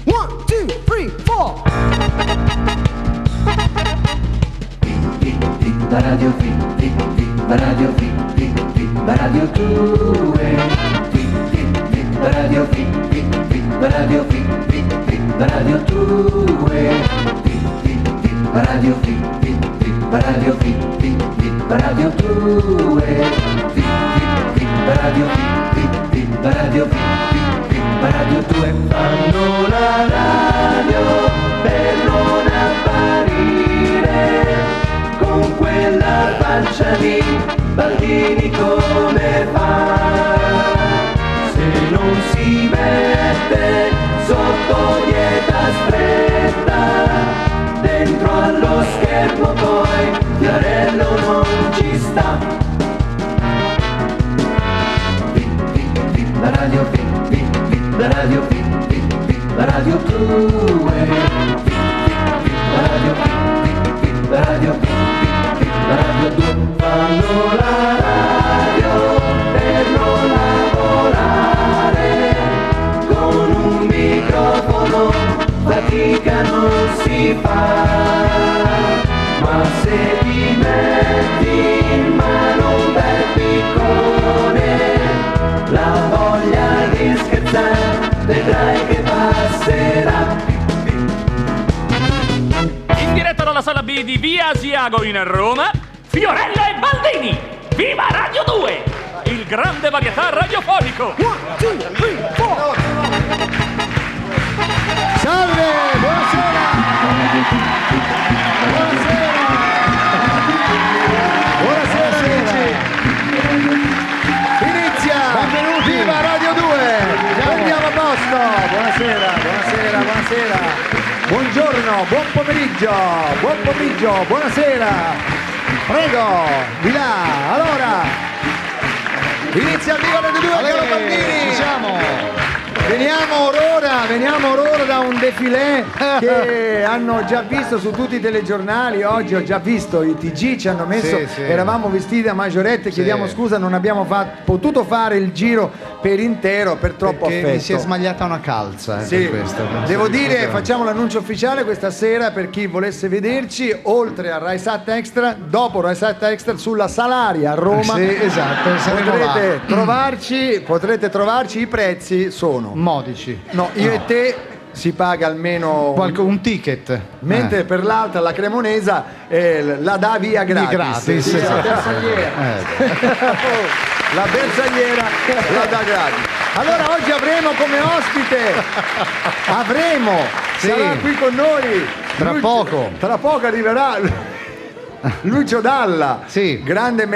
One, two, three, four. La radio la radio la radio 2. La radio la radio la radio 2. La radio la radio la radio 2. La radio la radio la radio 2 fanno la radio per non apparire con quella faccia di Baldini come fa. Se non si mette sotto dieta stretta, dentro allo schermo poi Fiorello non ci sta. La radio la radio la radio 2. La radio la radio la radio 2 fanno la radio per non lavorare con un microfono, fatica non si fa, ma se ti metti in mano un bel piccone, la voglia di scherzare vedrai che passerà. In diretta dalla sala B di Via Asiago in Roma, Fiorello e Baldini! Viva Radio 2! Il grande varietà radiofonico! One, two, three, four. Salve, buonasera! Buonasera! Buonasera amici! Inizia! Benvenuti! Viva Radio 2! Prendiamo a posto! Buonasera, buonasera, buonasera! Buongiorno, buon pomeriggio, buonasera! Prego, di là, allora! Inizia il Viva Radio 2, caro Baldini! Siamo! Veniamo ora da un defilé che hanno già visto su tutti i telegiornali. Oggi ho già visto i TG, ci hanno messo, Sì. eravamo vestiti da maggiorette, chiediamo scusa, non abbiamo potuto fare il giro per intero per troppo Perché affetto. mi si è smagliata una calza, Sì, per questo. devo dire, facciamo l'annuncio ufficiale questa sera per chi volesse vederci, oltre a RaiSat Extra, dopo RaiSat Extra sulla Salaria a Roma. Sì, esatto, saremo potrete trovarci, i prezzi sono modici. no, io e te si paga almeno Un ticket. mentre per l'altra, la cremonesa, la dà via gratis. Sì, esatto. la bersagliera. La bersagliera la dà gratis. Allora oggi avremo come ospite Sì. sarà qui con noi tra poco arriverà Lucio Dalla, Sì. grande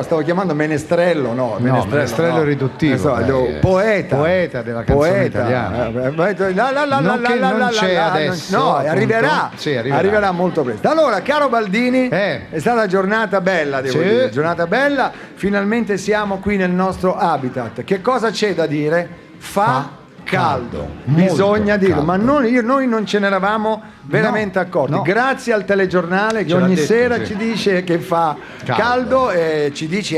stavo chiamando menestrello, menestrello riduttivo, poeta della canzone italiana. Non c'è adesso, no, appunto. arriverà, Sì, arriverà molto presto. Allora, caro Baldini, è stata una giornata bella, devo Sì. dire, giornata bella, finalmente siamo qui nel nostro habitat. Che cosa c'è da dire? Fa caldo, bisogna molto dirlo, caldo. ma noi non ce ne eravamo veramente accorti. no. Grazie al telegiornale che Ce l'ha ogni detto, sera sì. ci dice che fa caldo e ci dice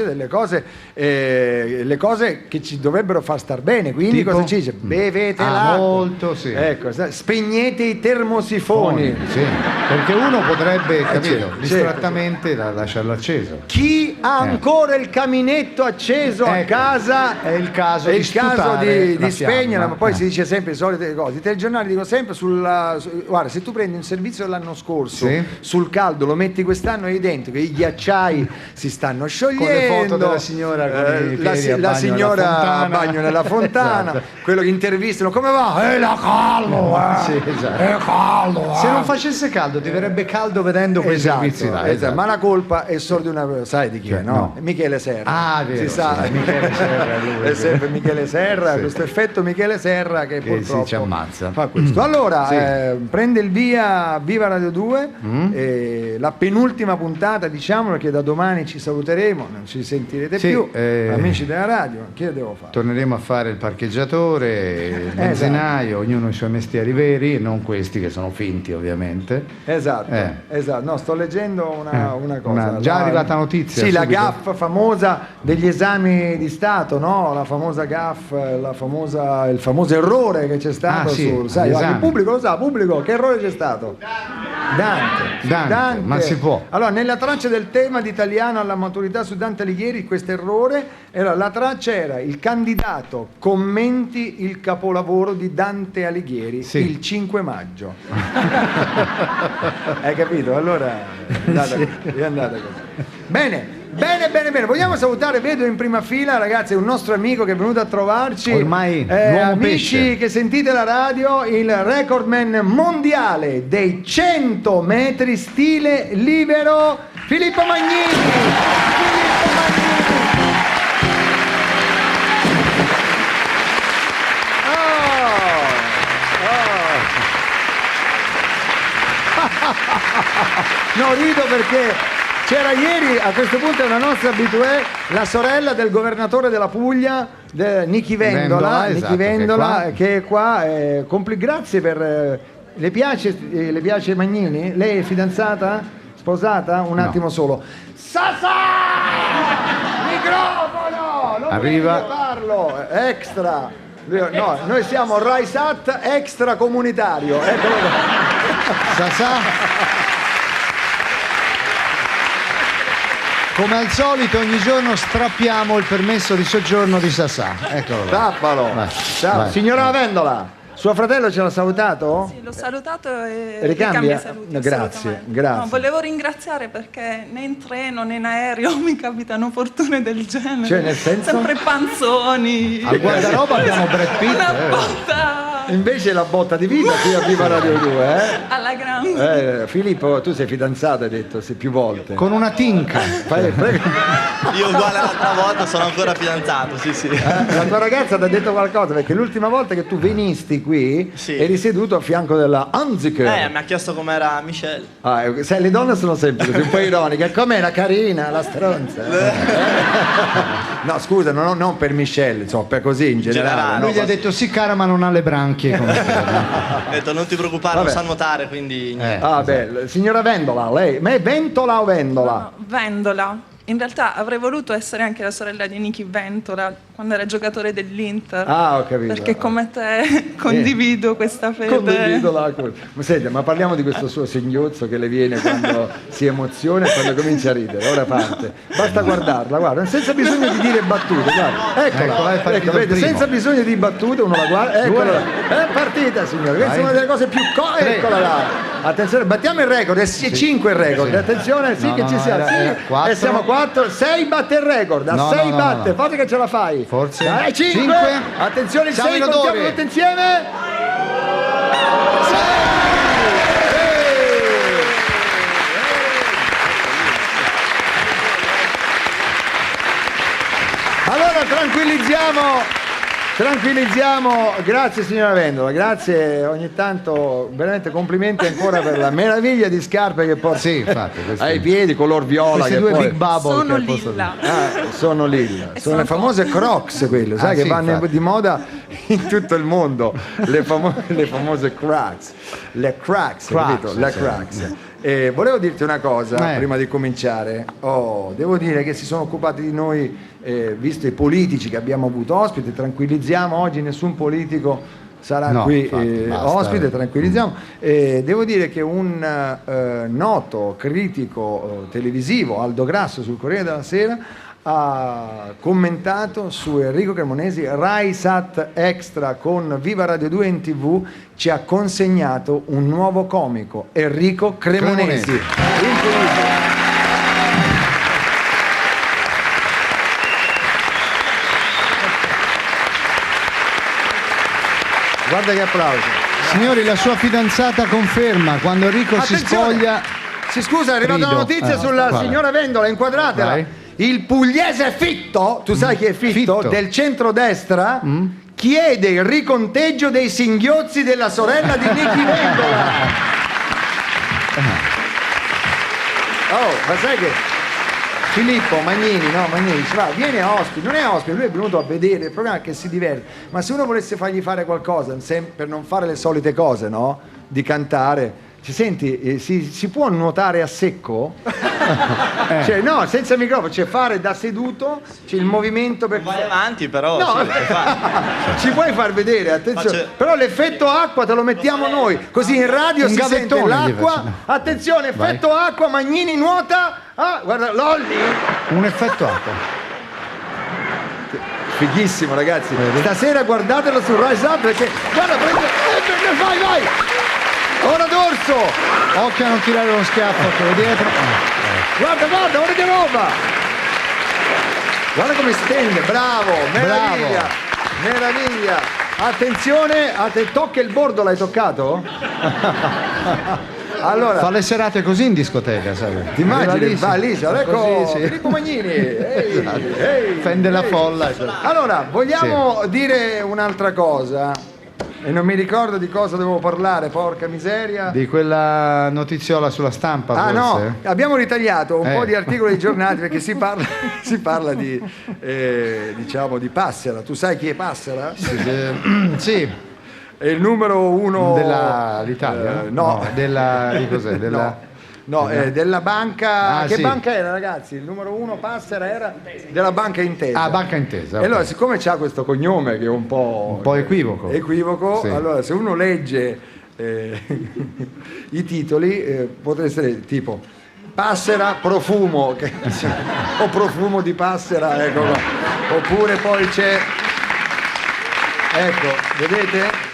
delle cose, le cose che ci dovrebbero far star bene. Quindi Tipo? cosa ci dice? Bevete l'acqua. Molto, sì. Ecco, spegnete i termosifoni. Sì, perché uno potrebbe, capito, certo. distrattamente lasciarlo acceso. Chi ha ancora il caminetto acceso a Ecco, casa è il caso è di il caso sputare la di spegnerla, fiamma. ma poi si dice sempre le solite cose. I telegiornali dicono sempre guarda, se tu prendi un servizio dell'anno scorso Sì. sul caldo, lo metti quest'anno, è identico, i ghiacciai si stanno sciogliendo, Con le foto della signora con i piedi a la bagno signora nella fontana. a bagno nella fontana, Esatto. quello che intervistano, come va? È caldo, Sì, esatto. è caldo. Se non facesse caldo ti verrebbe caldo vedendo quei servizi là. esatto. Ma la colpa è solo di una, sai di chi è, no? No. Michele Serra. Ah, vero, si sa, sì, Michele Serra, lui. è sempre Michele Serra, Sì. questo effetto Michele Serra che Che purtroppo ci ammazza. fa questo. Allora, Sì. prende il via Viva Radio 2, la penultima puntata, diciamo, perché da domani ci saluteremo, non ci sentirete più, amici della radio. Che devo fare? Torneremo a fare il parcheggiatore, il benzinaio, ognuno i suoi mestieri veri, e non questi che sono finti, ovviamente. Esatto. No, sto leggendo una cosa. Già arrivata notizia. Sì, subito. la gaffa famosa degli esami di Stato, no? La famosa gaffa, il famoso errore che c'è stato sai, il pubblico lo sa, pubblico, che errore c'è stato? Dante. Ma si può. Allora, nella traccia del tema di italiano alla maturità su Dante Alighieri, questo errore la traccia era: il candidato commenti il capolavoro di Dante Alighieri il 5 maggio. Hai capito? Allora è andata così. Bene. Vogliamo salutare, vedo in prima fila, ragazzi, un nostro amico che è venuto a trovarci. Ormai amici pesce. che sentite la radio, il recordman mondiale dei 100 metri stile libero, Filippo Magnini. No, rido perché c'era ieri, a questo punto è una nostra abituée, la sorella del governatore della Puglia, Nichi Vendola, che è qua. Grazie per... Le piace Magnini? Lei è fidanzata? Sposata? Un attimo solo. Sasà! Microfono! Non arriva. Parlo! Extra! No, noi siamo Raisat extracomunitario. Eccolo qua. Sasà. Come al solito ogni giorno strappiamo il permesso di soggiorno di Sasà. Eccolo. Tappalo. Vai. Signora Vendola, suo fratello ce l'ha salutato? Sì, l'ho salutato e ricambia i saluti. Grazie. No, volevo ringraziare perché né in treno né in aereo mi capitano fortune del genere. Cioè, nel senso? Sempre panzoni. Al guardaroba abbiamo Brad Pitt. Una botta. Invece la botta di vita qui a Viva Radio 2, Alla grande. Filippo, tu sei fidanzato, hai detto, più volte. Con una tinca. Prego. Io uguale l'altra volta sono ancora fidanzato, sì. La tua ragazza ti ha detto qualcosa, perché l'ultima volta che tu venisti qui eri seduto a fianco della Anziker. Mi ha chiesto com'era Michelle. Sai, le donne sono sempre un po' ironiche. Com'era carina la stronza? No, scusa, non per Michelle, insomma, per così in generale. Lui gli ha detto sì cara, ma non ha le branchie come te. Ho detto non ti preoccupare, non sa nuotare, quindi beh, signora Vendola, lei, ma è Ventola o Vendola? No, Vendola. In realtà avrei voluto essere anche la sorella di Nichi Ventola quando era giocatore dell'Inter. Ho capito. Perché come te condivido questa fede. Condivido la cosa. Ma senti, ma parliamo di questo suo singhiozzo che le viene quando si emoziona e quando comincia a ridere. Ora parte. Basta guardarla, guarda, senza bisogno di dire battute, guarda. Eccola, vedi, senza bisogno di battute uno la guarda. Eccola. È partita, signore. Questa è una delle cose più eccola là. Attenzione, battiamo il record, è 5 il record. Attenzione, che ci siamo. E siamo 4, 6 batte il record. A 6 batte, fate che ce la fai. Forse. 5. Attenzione, 6, contiamo tutti insieme. 6. Allora tranquillizziamo, grazie signora Vendola, grazie, ogni tanto veramente complimenti ancora per la meraviglia di scarpe che porti ai piedi, color viola. Queste che due poi... Big Bubble sono che lilla. Sono lilla, sono le famose Crocs quelle, sai, che vanno di moda in tutto il mondo, le famose Crocs, le Crocs. Volevo dirti una cosa prima di cominciare. Devo dire che si sono occupati di noi, visto i politici che abbiamo avuto ospiti. Tranquillizziamo, oggi nessun politico sarà qui ospite, tranquillizziamo. Devo dire che un noto critico televisivo, Aldo Grasso, sul Corriere della Sera ha commentato su Enrico Cremonesi: Raisat Extra con Viva Radio 2 in TV ci ha consegnato un nuovo comico, Enrico Cremonesi. Guarda che applauso. Signori, la sua fidanzata conferma, quando Enrico si spoglia... Si scusa, è arrivata una notizia sulla signora Vendola, inquadratela. Vai. Il pugliese Fitto, tu sai chi è Fitto? Del centrodestra, chiede il riconteggio dei singhiozzi della sorella di Nicky Vendola. Oh, ma sai che Filippo Magnini dice, va, vieni a ospite, non è ospite, lui è venuto a vedere il programma che si diverte, ma se uno volesse fargli fare qualcosa, per non fare le solite cose, no? Di cantare, ci senti, si può nuotare a secco? Cioè no, senza microfono, cioè fare da seduto, c'è il movimento per... Vai avanti però. No, Sì, puoi fare. ci puoi far vedere, attenzione. Faccio- Però l'effetto acqua te lo mettiamo noi, così in radio Un si sente gavettone gli l'acqua. facciamo. Attenzione, effetto acqua, Magnini nuota. Ah, guarda, Lolli. Un effetto acqua. Fighissimo, ragazzi. Stasera guardatelo su Rise Up perché guarda, vai. Ora dorso. Occhio a non tirare lo schiaffo quello dietro. Guarda, ora che roba. Guarda come stende, bravo, meraviglia. Attenzione, tocca il bordo, l'hai toccato? Allora, Fa le serate così in discoteca, sai? ti immagini, va lì, Così, ecco, sì. Filippo Magnini. Ehi, Fende la folla. Allora, vogliamo dire un'altra cosa? E non mi ricordo di cosa dovevo parlare, porca miseria. Di quella notiziola sulla stampa, Ah forse? no, abbiamo ritagliato un po' di articoli dei giornali perché si parla di, diciamo, di Passera. Tu sai chi è Passera? Sì, È il numero uno dell'Italia? no. Di cos'è? Della banca. Ah, che sì. banca era, ragazzi? Il numero uno Passera era della Banca Intesa. Ah, Banca Intesa. E allora, siccome c'ha questo cognome che è un po' equivoco. Sì. allora se uno legge i titoli potrebbe essere tipo Passera profumo o profumo di Passera, ecco qua. Oppure poi c'è, ecco, vedete?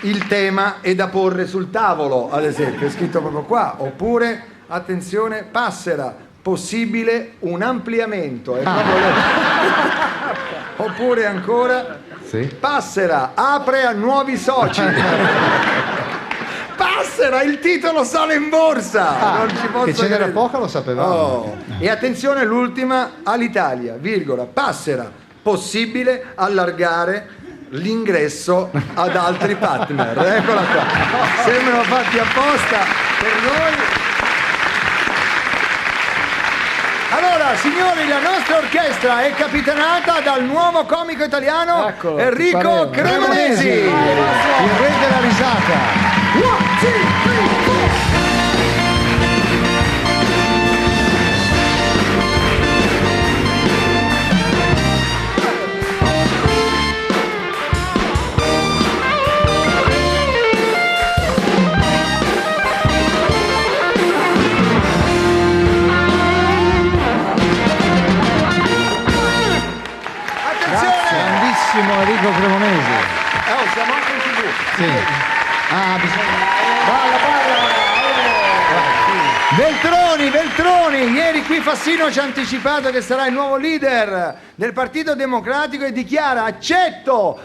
Il tema è da porre sul tavolo, ad esempio, è scritto proprio qua. Oppure, attenzione, Passera, possibile un ampliamento. È proprio Oppure ancora, Sì. Passera, apre a nuovi soci. Passera, il titolo sale in borsa. Non ci posso Che ce n'era credere. poca lo sapevamo. Oh. E attenzione, l'ultima, all'Italia, virgola, Passera, possibile allargare l'ingresso ad altri partner. Eccola qua, sembrano fatti apposta per noi. Allora, signori, la nostra orchestra è capitanata dal nuovo comico italiano Ecco, Enrico Cremonesi. Il re della risata. 1, 2, 3, 4. Grandissimo Enrico Cremonesi. Siamo anche in TV. Sì. Ah, bisogna... Veltroni, ieri qui Fassino ci ha anticipato che sarà il nuovo leader del Partito Democratico e dichiara accetto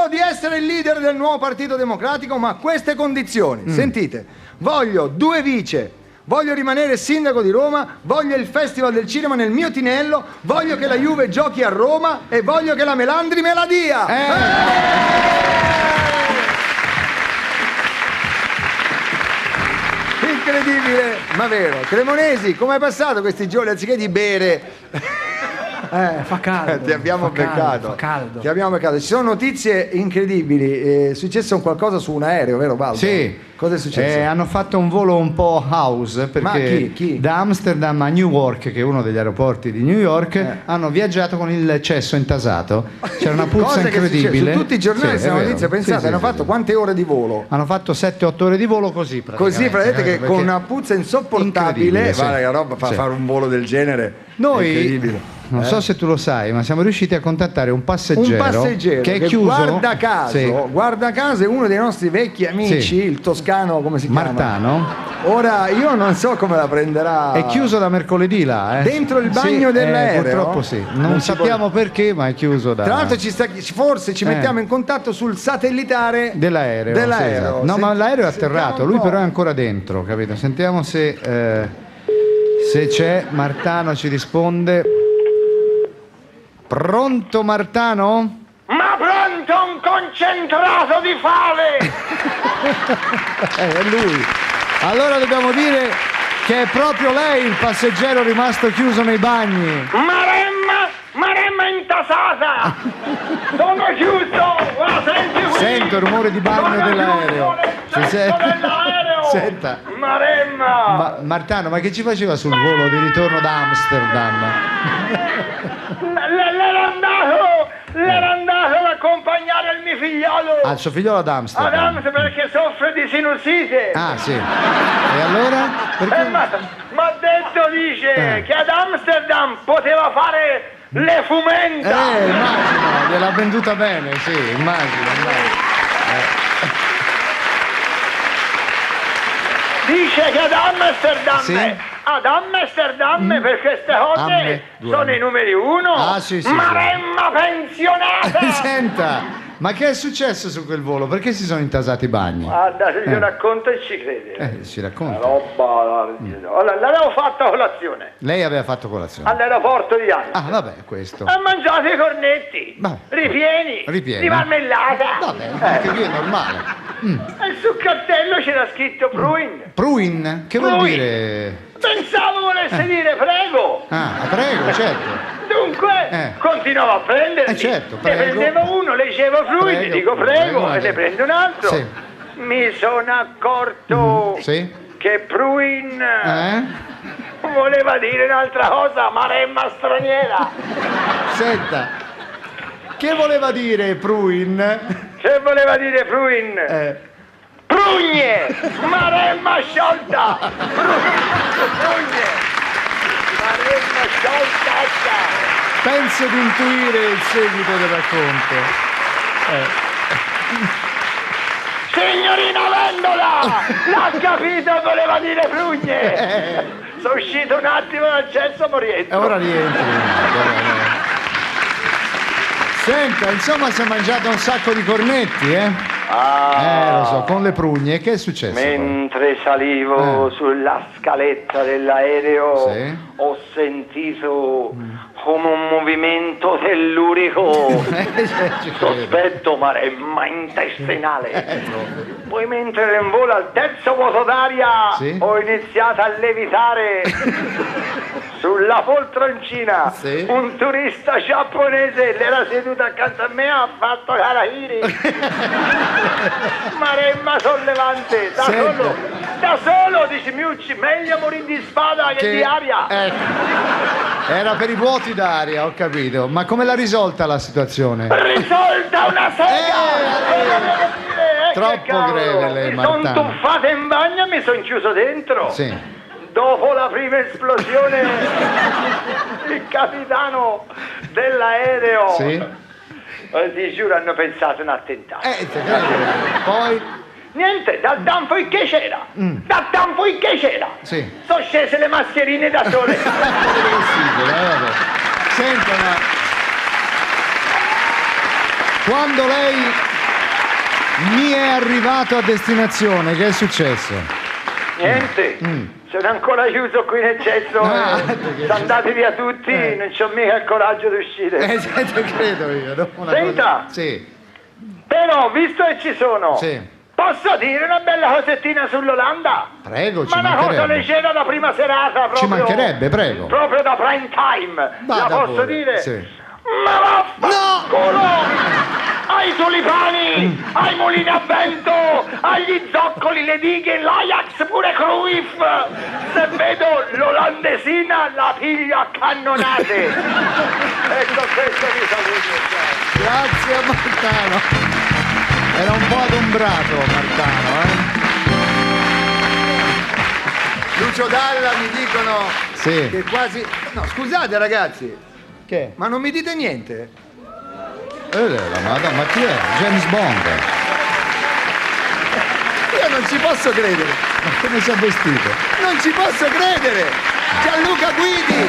di essere il leader del nuovo Partito Democratico, ma a queste condizioni. Sentite, voglio 2 vice, voglio rimanere sindaco di Roma, voglio il Festival del Cinema nel mio tinello, voglio che la Juve giochi a Roma e voglio che la Melandri me la dia. Incredibile, ma vero. Cremonesi, come hai passato questi giorni anziché di bere? Fa caldo. Ti abbiamo beccato. Fa caldo. Ti abbiamo beccato. Ci sono notizie incredibili. È successo qualcosa su un aereo, vero Baldo? Sì. Cosa è successo? Hanno fatto un volo un po' house perché Ma chi? da Amsterdam a Newark, che è uno degli aeroporti di New York, hanno viaggiato con il cesso intasato. C'era una puzza Cosa che incredibile. succede? Su tutti i giornali Sì, sono è vero. notizie, pensate, Sì, hanno sì, fatto sì. quante ore di volo? Hanno fatto 7-8 ore di volo così praticamente. Così praticamente che con perché una puzza insopportabile, Incredibile, sì. guarda che roba fa Sì. fare un volo del genere. Noi, È incredibile. non so se tu lo sai, ma siamo riusciti a contattare un passeggero, che è chiuso. guarda caso, Sì. guarda caso è uno dei nostri vecchi amici, Sì. il toscano, come si chiama? Martano. Ora io non so come la prenderà. È chiuso da mercoledì là. Dentro il bagno Sì, dell'aereo? purtroppo sì. Non si sappiamo perché, ma è chiuso da... Tra l'altro forse ci mettiamo in contatto sul satellitare Dell'aereo. Sì, esatto. No, ma l'aereo è atterrato, lui però è ancora dentro, capito? Sentiamo se c'è. Martano ci risponde. Pronto Martano? Ma pronto? un concentrato di fave! È lui. Allora dobbiamo dire che è proprio lei il passeggero rimasto chiuso nei bagni. Maremma intasata! Sono chiuso! Senti qui! Sento il rumore di bagno dell'aereo. dell'aereo! Senta. Maremma! Martano, ma che ci faceva sul volo di ritorno da Amsterdam? L'era andato ad accompagnare il mio figliolo! Ah, il suo figliolo ad Amsterdam. Perché soffre di sinusite! Ah, sì. E allora? Perché? Ma ha detto, dice, che ad Amsterdam poteva fare le fumenta! Immagino, gliel'ha venduta bene, sì, immagino. Dice che ad Amsterdam, sì? Per queste cose sono i numeri 1. Ah, sì. Maremma pensionata! Senta, ma che è successo su quel volo? Perché si sono intasati i bagni? Guarda, se io racconto e ci crede. Ci racconta. L'avevo fatta colazione Lei aveva fatto colazione all'aeroporto di Anna. Ah, vabbè, questo. Ha mangiato i cornetti ripieni di marmellata. Vabbè, anche qui è normale. E sul cartello c'era scritto Pruin. Pruin? Che vuol Pruin. dire? Pensavo volesse dire prego. Ah, prego, certo. Dunque, continuavo a prenderli. Certo, ne prego. prendevo uno, leggevo Pruin, Prego, dico prego, prego, e ne prendo un altro. Sì. Mi sono accorto Sì? che Pruin voleva dire un'altra cosa, maremma straniera. Senta, che voleva dire Pruin? Che voleva dire Pruin? Prugne! Maremma sciolta! Prugne! Maremma sciolta! Penso di intuire il seguito del racconto. Signorina Vendola! L'ha capito, voleva dire Prugne! Sono uscito un attimo dal cesso, ma rientro. E ora rientri. Senta, insomma si è mangiato un sacco di cornetti, lo so, con le prugne. Che è successo? Mentre salivo sulla scaletta dell'aereo ho sentito come un movimento tellurico. Sospetto maremma intestinale. Poi mentre ero in volo al terzo vuoto d'aria ho iniziato a levitare. Sulla poltroncina un turista giapponese era seduto accanto a me, ha fatto Karahiri. Maremma sollevante, da solo, dici Miucci, meglio morire di spada che di aria. Era per i vuoti d'aria, ho capito. Ma come l'ha risolta la situazione? Risolta una sega! Troppo greve lei, Mi sono Martano. tuffato in bagno e mi sono chiuso dentro. Sì. Dopo la prima esplosione, il capitano dell'aereo, ti giuro, hanno pensato un attentato. Poi? Niente, dal tanfo il che c'era. Sono scese le mascherine da sole. Senta, ma quando lei mi è arrivato a destinazione, che è successo? Niente. Sono ancora chiuso qui nel cesso, sono andati via tutti, non c'ho mica il coraggio di uscire. Credo io. Senta, però visto che ci sono, posso dire una bella cosettina sull'Olanda? Prego, ci Ma una cosa leggera da prima serata, proprio. Ci mancherebbe, prego. Proprio da prime time, la posso dire? Sì. Ma vaffanculo! Ai tulipani, ai mulini a vento, agli zoccoli, le dighe, l'Ajax, pure Cruyff. Se vedo l'olandesina la piglio a cannonate. Ecco, questo vi saluto. Grazie a Martano. Era un po' adombrato Martano, Lucio Dalla mi dicono che quasi... No, scusate ragazzi. Che? Ma non mi dite niente? Ma chi è? James Bond. Io non ci posso credere. Ma come si è vestito? Non ci posso credere! Gianluca Guidi!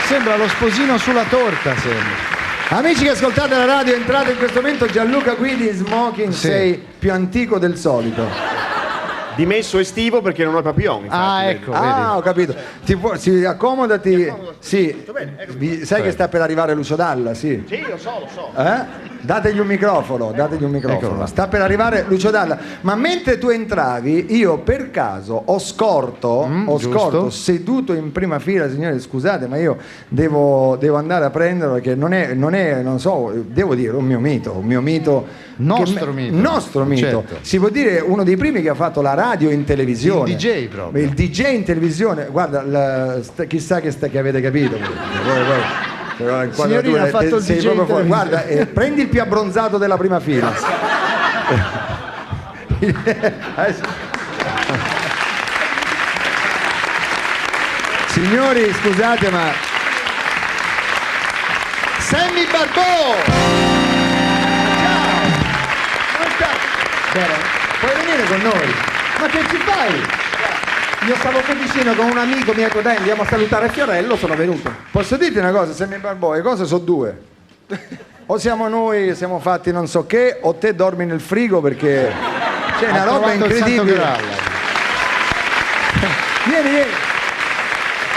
Sembra lo sposino sulla torta, sembra. Amici che ascoltate la radio, è entrato in questo momento Gianluca Guidi in smoking, sei più antico del solito. dimesso estivo perché non ho papillon. Ah, ecco, vedi. Ho capito. Sì, accomodati. Sì. Sai che sta per arrivare Lucio Dalla, sì. Sì, lo so. Dategli un microfono. Sta per arrivare Lucio Dalla. Ma mentre tu entravi, io per caso ho scorto seduto in prima fila, signore, scusate, ma io devo andare a prenderlo perché non so, devo dire, un mio mito. Nostro mito. Certo. Si può dire uno dei primi che ha fatto la radio in televisione. Il DJ proprio. Il DJ in televisione. Guarda, chissà che avete capito. Signorina ha fatto il DJ in televisione. Guarda, prendi il più abbronzato della prima fila. Signori, scusate, ma Sammy Barbò! Puoi venire con noi? Ma che ci fai? Io stavo qui vicino con un amico, mi ha detto dai andiamo a salutare Fiorello, sono venuto. Posso dirti una cosa, Sammy Barbò, le cose sono due. O siamo noi, siamo fatti non so che, o te dormi nel frigo perché c'è una roba incredibile. Vieni.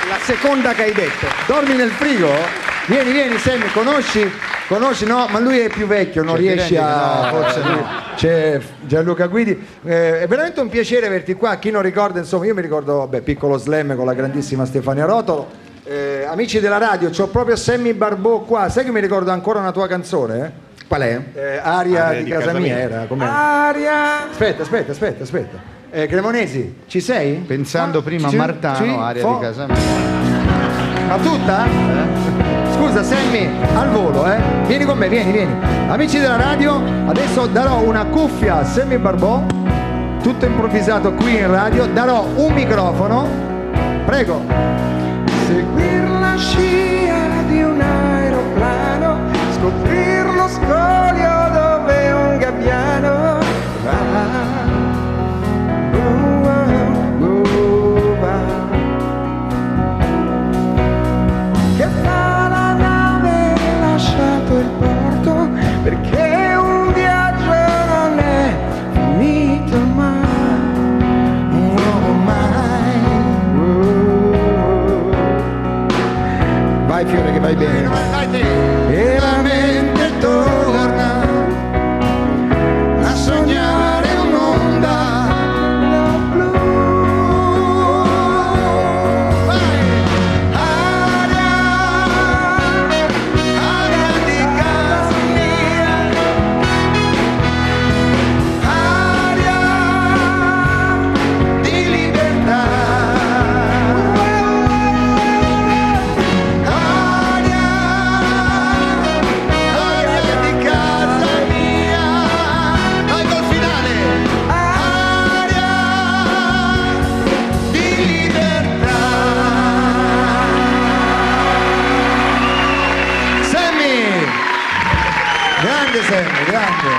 La seconda che hai detto. Dormi nel frigo? Vieni, Sammy, conosci? No, ma lui è più vecchio, non riesce a... forse no. C'è Gianluca Guidi, è veramente un piacere averti qua. Chi non ricorda, insomma, io mi ricordo Piccolo Slam con la grandissima Stefania Rotolo. Amici della radio, c'ho proprio Sammy Barbò qua. Sai che mi ricordo ancora una tua canzone? Qual è? Aria di casa mia era. Com'è? Aria. Aspetta. Cremonesi, ci sei? Pensando prima a Martano, aria di casa mia. Ma tutta? Scusa Sammy, al volo, vieni con me, vieni. Amici della radio, adesso darò una cuffia a Sammy Barbò, tutto improvvisato qui in radio, darò un microfono, prego. Seguir la scia di un aeroplano, scoprir lo scoglio dove un gabbiano va. Che fa la nave lasciato il porto, perché un viaggio non è finito mai. Vai Fiore che vai bene. E la mente torna a sognare un'onda blu. Aria di casa mia, aria di libertà. Aria di casa mia. Vai col finale. Aria di libertà. Sammy! Grande Sammy, grande.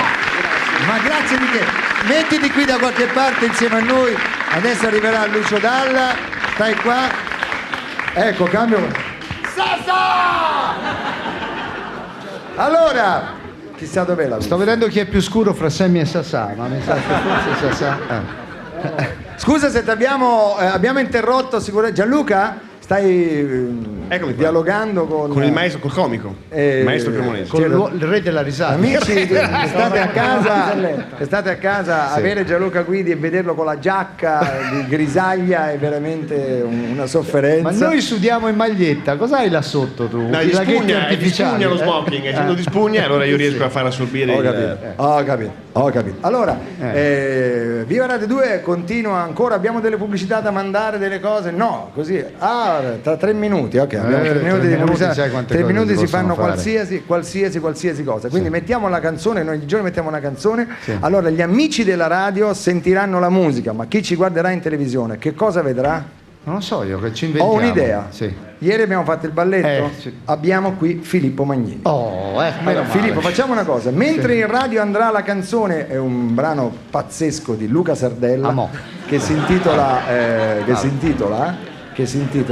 Ma grazie di che. Mettiti qui da qualche parte insieme a noi. Adesso arriverà Lucio Dalla. Stai qua. Ecco, cambio. Allora, chissà dov'è la Sto vedendo chi è più scuro fra Sammy e Sassà, ma mi sa che forse Sassà. Scusa se ti abbiamo interrotto sicuramente. Gianluca? Stai Eccomi qua. dialogando con il maestro, col comico. Il maestro Cremonese. Con il re della risata. Amici, che state a casa, avere Gianluca Guidi e vederlo con la giacca di grisaglia è veramente una sofferenza. Ma noi sudiamo in maglietta, cos'hai là sotto tu? No, I di laghetti spugna, artificiali, lo smoking, essendo di spugna, allora io riesco a far assorbire Ho capito. Allora, Viva Radio 2 continua ancora, abbiamo delle pubblicità da mandare, delle cose? No, così. Tra 3 minuti, ok, abbiamo 3 minuti di pubblicità. 3 minuti si fanno qualsiasi cosa. Quindi mettiamo la canzone, noi ogni giorno mettiamo una canzone. Allora gli amici della radio sentiranno la musica, ma chi ci guarderà in televisione che cosa vedrà? Non lo so io, che ci inventiamo. Ho un'idea. Sì. Ieri abbiamo fatto il balletto, Sì. abbiamo qui Filippo Magnini. Allora, Filippo, facciamo una cosa, mentre in radio andrà la canzone, è un brano pazzesco di Luca Sardella che si intitola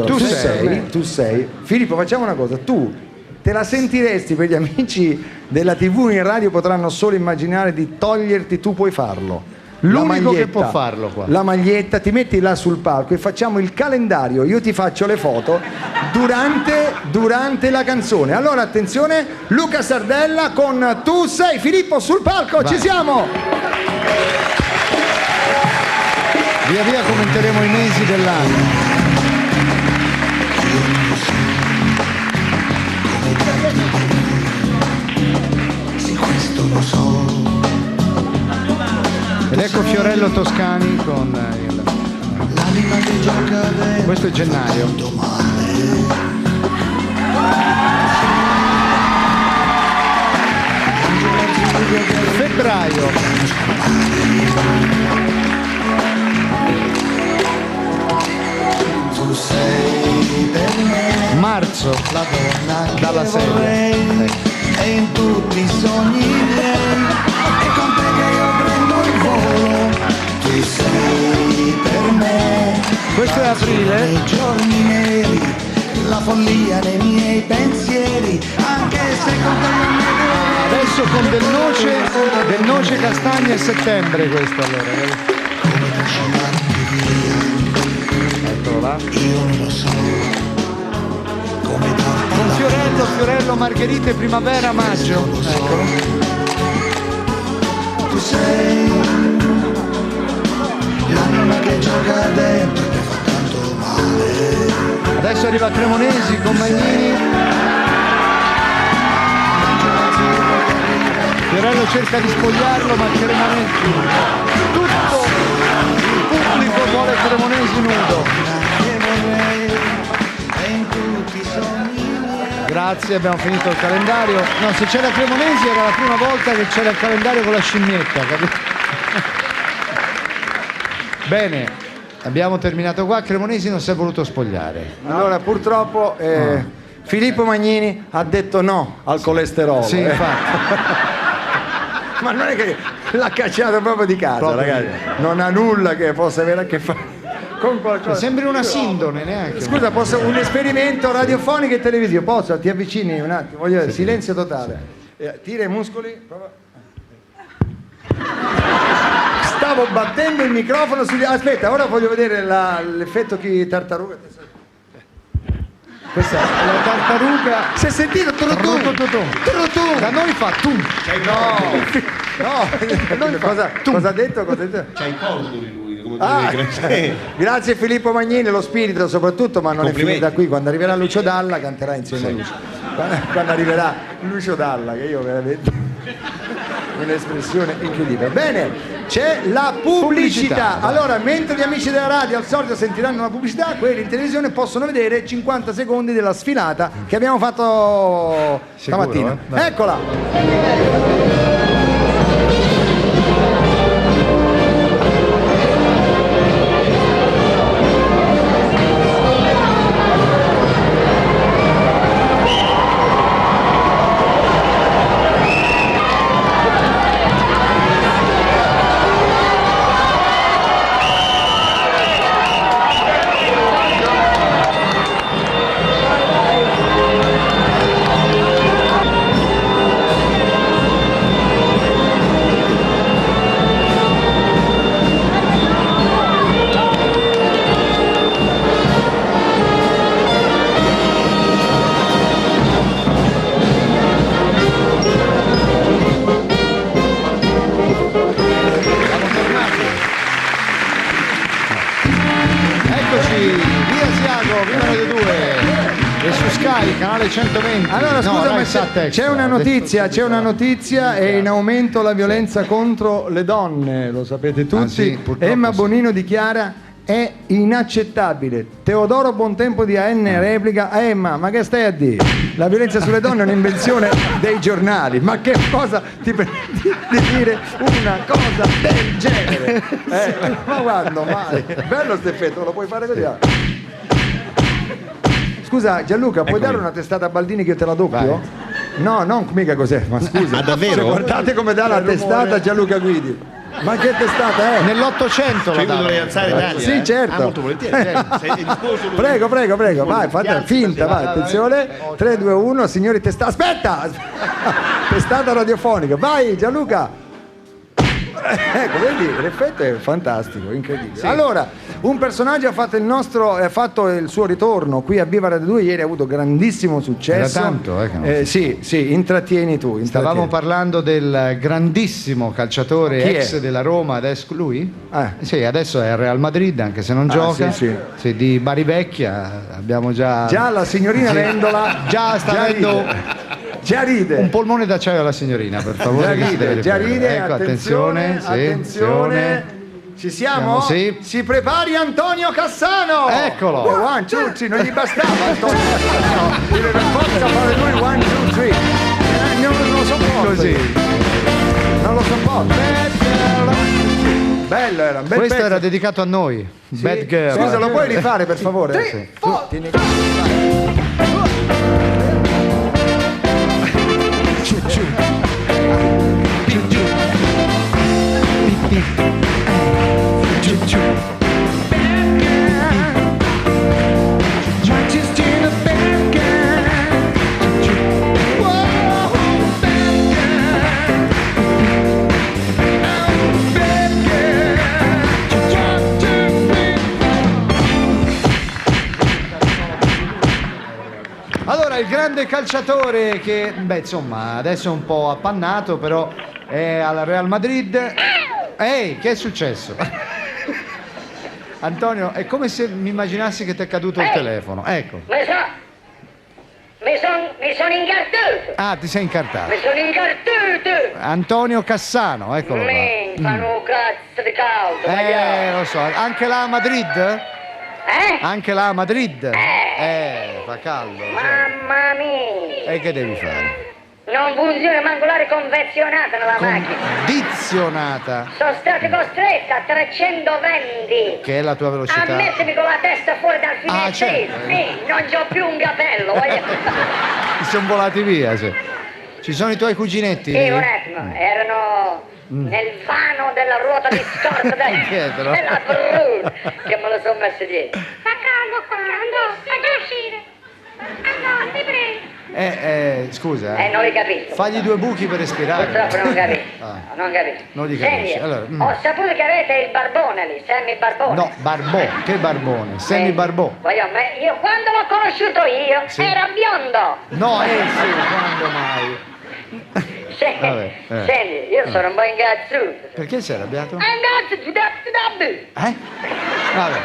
Tu sei. Filippo, facciamo una cosa, tu te la sentiresti, per gli amici della TV in radio potranno solo immaginare di toglierti, tu puoi farlo. L'unico che maglietta, può farlo qua. La maglietta, ti metti là sul palco e facciamo il calendario. Io ti faccio le foto durante la canzone. Allora attenzione, Luca Sardella con Tu sei Filippo sul palco. Ci siamo. Via via commenteremo i mesi dell'anno. Sì, questo lo so. Ed ecco Fiorello Toscani con L'anima che gioca dentro. questo è gennaio. Febbraio. Tu sei per me Marzo. la donna Dalla che sedia. vorrei, e in tutti i sogni miei è con te che io prendo il volo. Tu sei per me Questo è aprile. nei giorni neri, la follia nei miei pensieri, anche se con te io mi devo. Adesso con del noce castagna e settembre questo allora. Eccolo là. Io non lo so come darti Con la Fiorello, Margherite, primavera, maggio. Eccolo. tu sei l'anima che gioca dentro e che fa tanto male. Adesso arriva Cremonesi con Magnini. Fiorello cerca di spogliarlo, ma Cremonesi tutto il pubblico vuole Cremonesi nudo. Che vorrei, e in tutti i sogni miei. Grazie, abbiamo finito il calendario. No, se c'era Cremonesi era la prima volta che c'era il calendario con la scimmietta, capito? Bene, abbiamo terminato qua. Cremonesi non si è voluto spogliare. Allora purtroppo Filippo Magnini ha detto no al colesterolo. Sì, infatti. Ma non è che l'ha cacciato proprio di casa, Proprio ragazzi. Non ha nulla che possa avere a che fare con qualcosa. Sembri una sindone neanche. Scusa, un esperimento radiofonico e televisivo? Posso? Ti avvicini un attimo? Voglio vedere, silenzio totale. Tira i muscoli. Stavo battendo il microfono sugli. Aspetta, ora voglio vedere l'effetto tartaruga. Questa è la tartaruga. Si è sentito? Da noi fa tu. No, cosa ha detto? C'ha i condori lui. Come Grazie Filippo Magnini, lo spirito soprattutto, ma non è finita qui. Quando arriverà Lucio Dalla canterà insieme a Lucio. Quando arriverà Lucio Dalla, che io veramente un'espressione incredibile. Bene, c'è la pubblicità. Allora, mentre gli amici della radio al solito sentiranno la pubblicità, quelli in televisione possono vedere 50 secondi della sfilata che abbiamo fatto stamattina. Eccola! Canale 120. Allora scusa, ma c'è una notizia, è in aumento la violenza contro le donne, lo sapete tutti. Sì, Emma Bonino dichiara: è inaccettabile. Teodoro Bontempo di AN replica: Emma, ma che stai a dire? La violenza sulle donne è un'invenzione dei giornali. Ma che cosa ti prendi di dire una cosa del genere? Ma guarda, male. Bello sto effetto, lo puoi fare così? Scusa Gianluca, puoi dare una testata a Baldini che io te la doppio? Vai. No, non mica cos'è, ma scusa. Ma davvero? Cioè, guardate come dà la testata a Gianluca Guidi. Ma che testata è? Nell'800 Cioè, io dovrei alzare Italia. Sì, certo. Molto volentieri. Sei disposto? Prego, vai, fate finta, vai, attenzione. 3, 2, 1, signori testata. Aspetta! Testata radiofonica. Vai Gianluca! Ecco, vedi, l'effetto è fantastico, incredibile. Allora, un personaggio ha fatto il suo ritorno qui a Viva Radio 2 ieri, ha avuto grandissimo successo. Era tanto, sì, intrattieni tu. Stavamo parlando del grandissimo calciatore Chi ex è? della Roma, adesso lui? Sì, adesso è al Real Madrid, anche se non gioca. sì. Sì, di Bari Vecchia abbiamo già la signorina Sì. Vendola già sta avendo già ride. un polmone d'acciaio alla signorina, per favore. Già ride, Ecco, attenzione. Ci siamo? Sì. Si prepari Antonio Cassano! Eccolo! 1, 2, 3, non gli bastava Antonio Cassano, deve per forza fare lui 1, 2, 3. Non lo sopporto. Così. Non lo sopporto. Bello era, un bel Questo pezzo. era dedicato a noi. Sì. Bad Girl. Scusa, lo puoi rifare per favore? Sì. Tu, tieni. Allora, il grande calciatore che, insomma, adesso è un po' appannato, però è al Real Madrid. Ehi, che è successo? Antonio, è come se mi immaginassi che ti è caduto il telefono. Ecco. Mi sono incartato. Ah, ti sei incartato. Mi sono incartato. Antonio Cassano, eccolo qua. Fanno un cazzo di caldo. Lo so. Anche là a Madrid? Anche là a Madrid? Fa caldo. Mamma mia. E che devi fare? Non funziona manco l'aria convenzionata nella macchina. Condizionata. Sono stata costretta a 320. Che è la tua velocità? A mettermi con la testa fuori dal finestrino. Certo. Sì, non c'ho più un capello. Ti sono volati via, sì. Ci sono i tuoi cuginetti? Sì, un attimo. Erano nel vano della ruota di scorta Dietro. della Bruna che me lo sono messo dietro. Fa caldo qua, fagli uscire. Andò, ti prego. Scusa. Non li capisco. Fagli 2 buchi per respirare. Purtroppo non capisco. Non capisco. Non li capisci. Senti, Allora, ho saputo che avete il barbone lì, Sammy Barbone. No, Barbò. Che barbone? Sammy Barbò. Io quando l'ho conosciuto io era biondo. No, sì, quando mai? Senti, io sono un po' ingazzuto. Perché sei arrabbiato? Vabbè.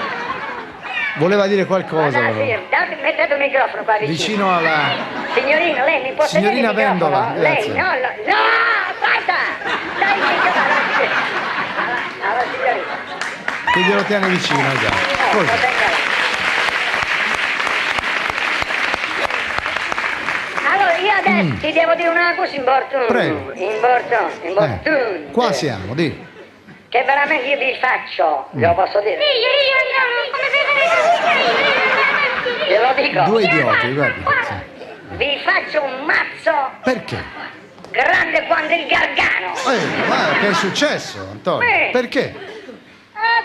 Voleva dire qualcosa. Mettete il microfono qua vicino. alla... Signorina, lei mi può Signorina tenere il microfono? Vendola, Lei, grazie. no, aspetta! Dai il microfono alla signorina. Che glielo tiene vicino, già. Così. Allora, io adesso ti devo dire una cosa importante. Prego. Importante. Qua siamo, di. Che veramente io vi faccio, lo posso dire? Glielo dico. 2 idioti, guardi. Vi faccio un mazzo Perché? grande quanto il Gargano. Ma che è successo, Antonio? Perché?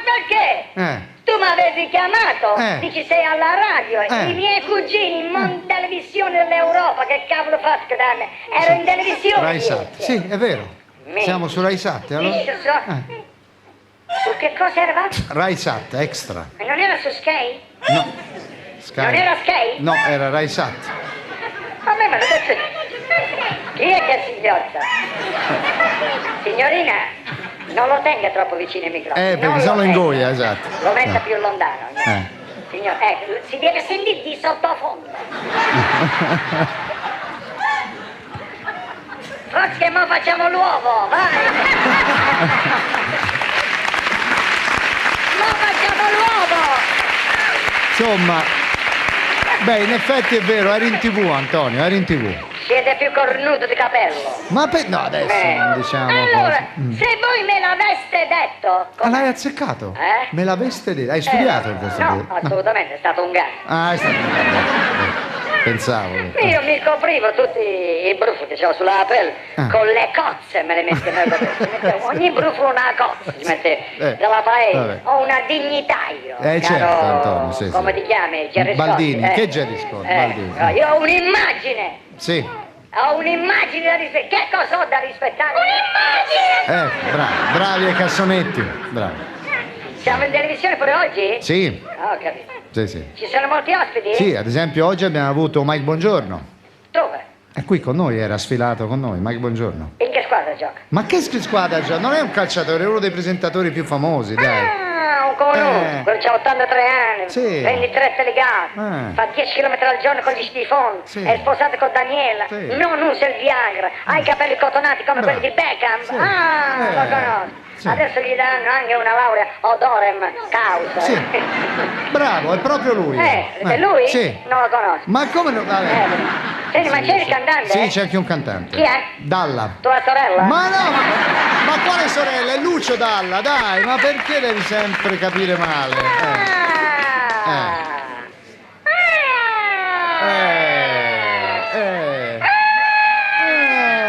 Perché? Tu mi avevi chiamato, dici sei alla radio, i miei cugini in televisione dell'Europa, che cavolo fa che danno? Ero in televisione. Raisat. Sì, è vero. Siamo su Raisat, allora? Su che cosa eravate? Raisat, extra. E non era su Sky? No. Sky. Non era Sky? No, era Raisat. A me me lo detto. Chi è che singhiozza? Signorina, non lo tenga troppo vicino al microfono. Perché se no lo ingoia, esatto. Lo metta più lontano. Signor, si deve sentire di sottofondo. Forse che mo facciamo l'uovo, vai! Mo facciamo l'uovo! Insomma, in effetti è vero, eri in TV, Antonio, eri in TV. Siete più cornuto di capello. Ma no, adesso non diciamo Allora, cose. se voi me l'aveste detto... L'hai azzeccato? Me l'aveste detto? Hai studiato in questo No, periodo? assolutamente, è stato un gatto. Ah, è stato pensavo. Io mi coprivo tutti i brufoli che c'avevo sulla pelle, con le cozze me le mettevo. Ogni brufolo una cozza si mette dalla paella. Ho una dignità io. Certo, Antonio, sì, come ti chiami? Gerry Scotti? Baldini, che Gerry Scotti? Baldini. Io ho un'immagine. Sì. Ho un'immagine da rispettare. Che cosa ho da rispettare? Un'immagine! Bravi ai cassonetti, bravi. Siamo in televisione pure oggi? Sì. Ho capito. Sì. Ci sono molti ospiti? Sì, ad esempio oggi abbiamo avuto Mike Bongiorno. Dove? È qui con noi, era sfilato con noi, Mike Bongiorno. In che squadra gioca? Ma che squadra già? Non è un calciatore, è uno dei presentatori più famosi, dai. Ah, un conosco, quello c'ha 83 anni, Sì. 23 telegati, fa 10 km al giorno con gli sci di fondo, Sì. è sposato con Daniela, Sì. non usa il Viagra, ha i capelli cotonati come quelli di Beckham. Sì. Lo conosco. Sì. Adesso gli danno anche una laurea odorem causa. Sì. Bravo, è proprio lui. È lui? Sì. Non lo conosco. Ma come no? Vabbè. Senti, ma c'è il cantante? Sì, c'è anche un cantante. Chi è? Dalla. Tua sorella? Ma no, ma quale sorella? È Lucio Dalla, dai, ma perché devi sempre capire male?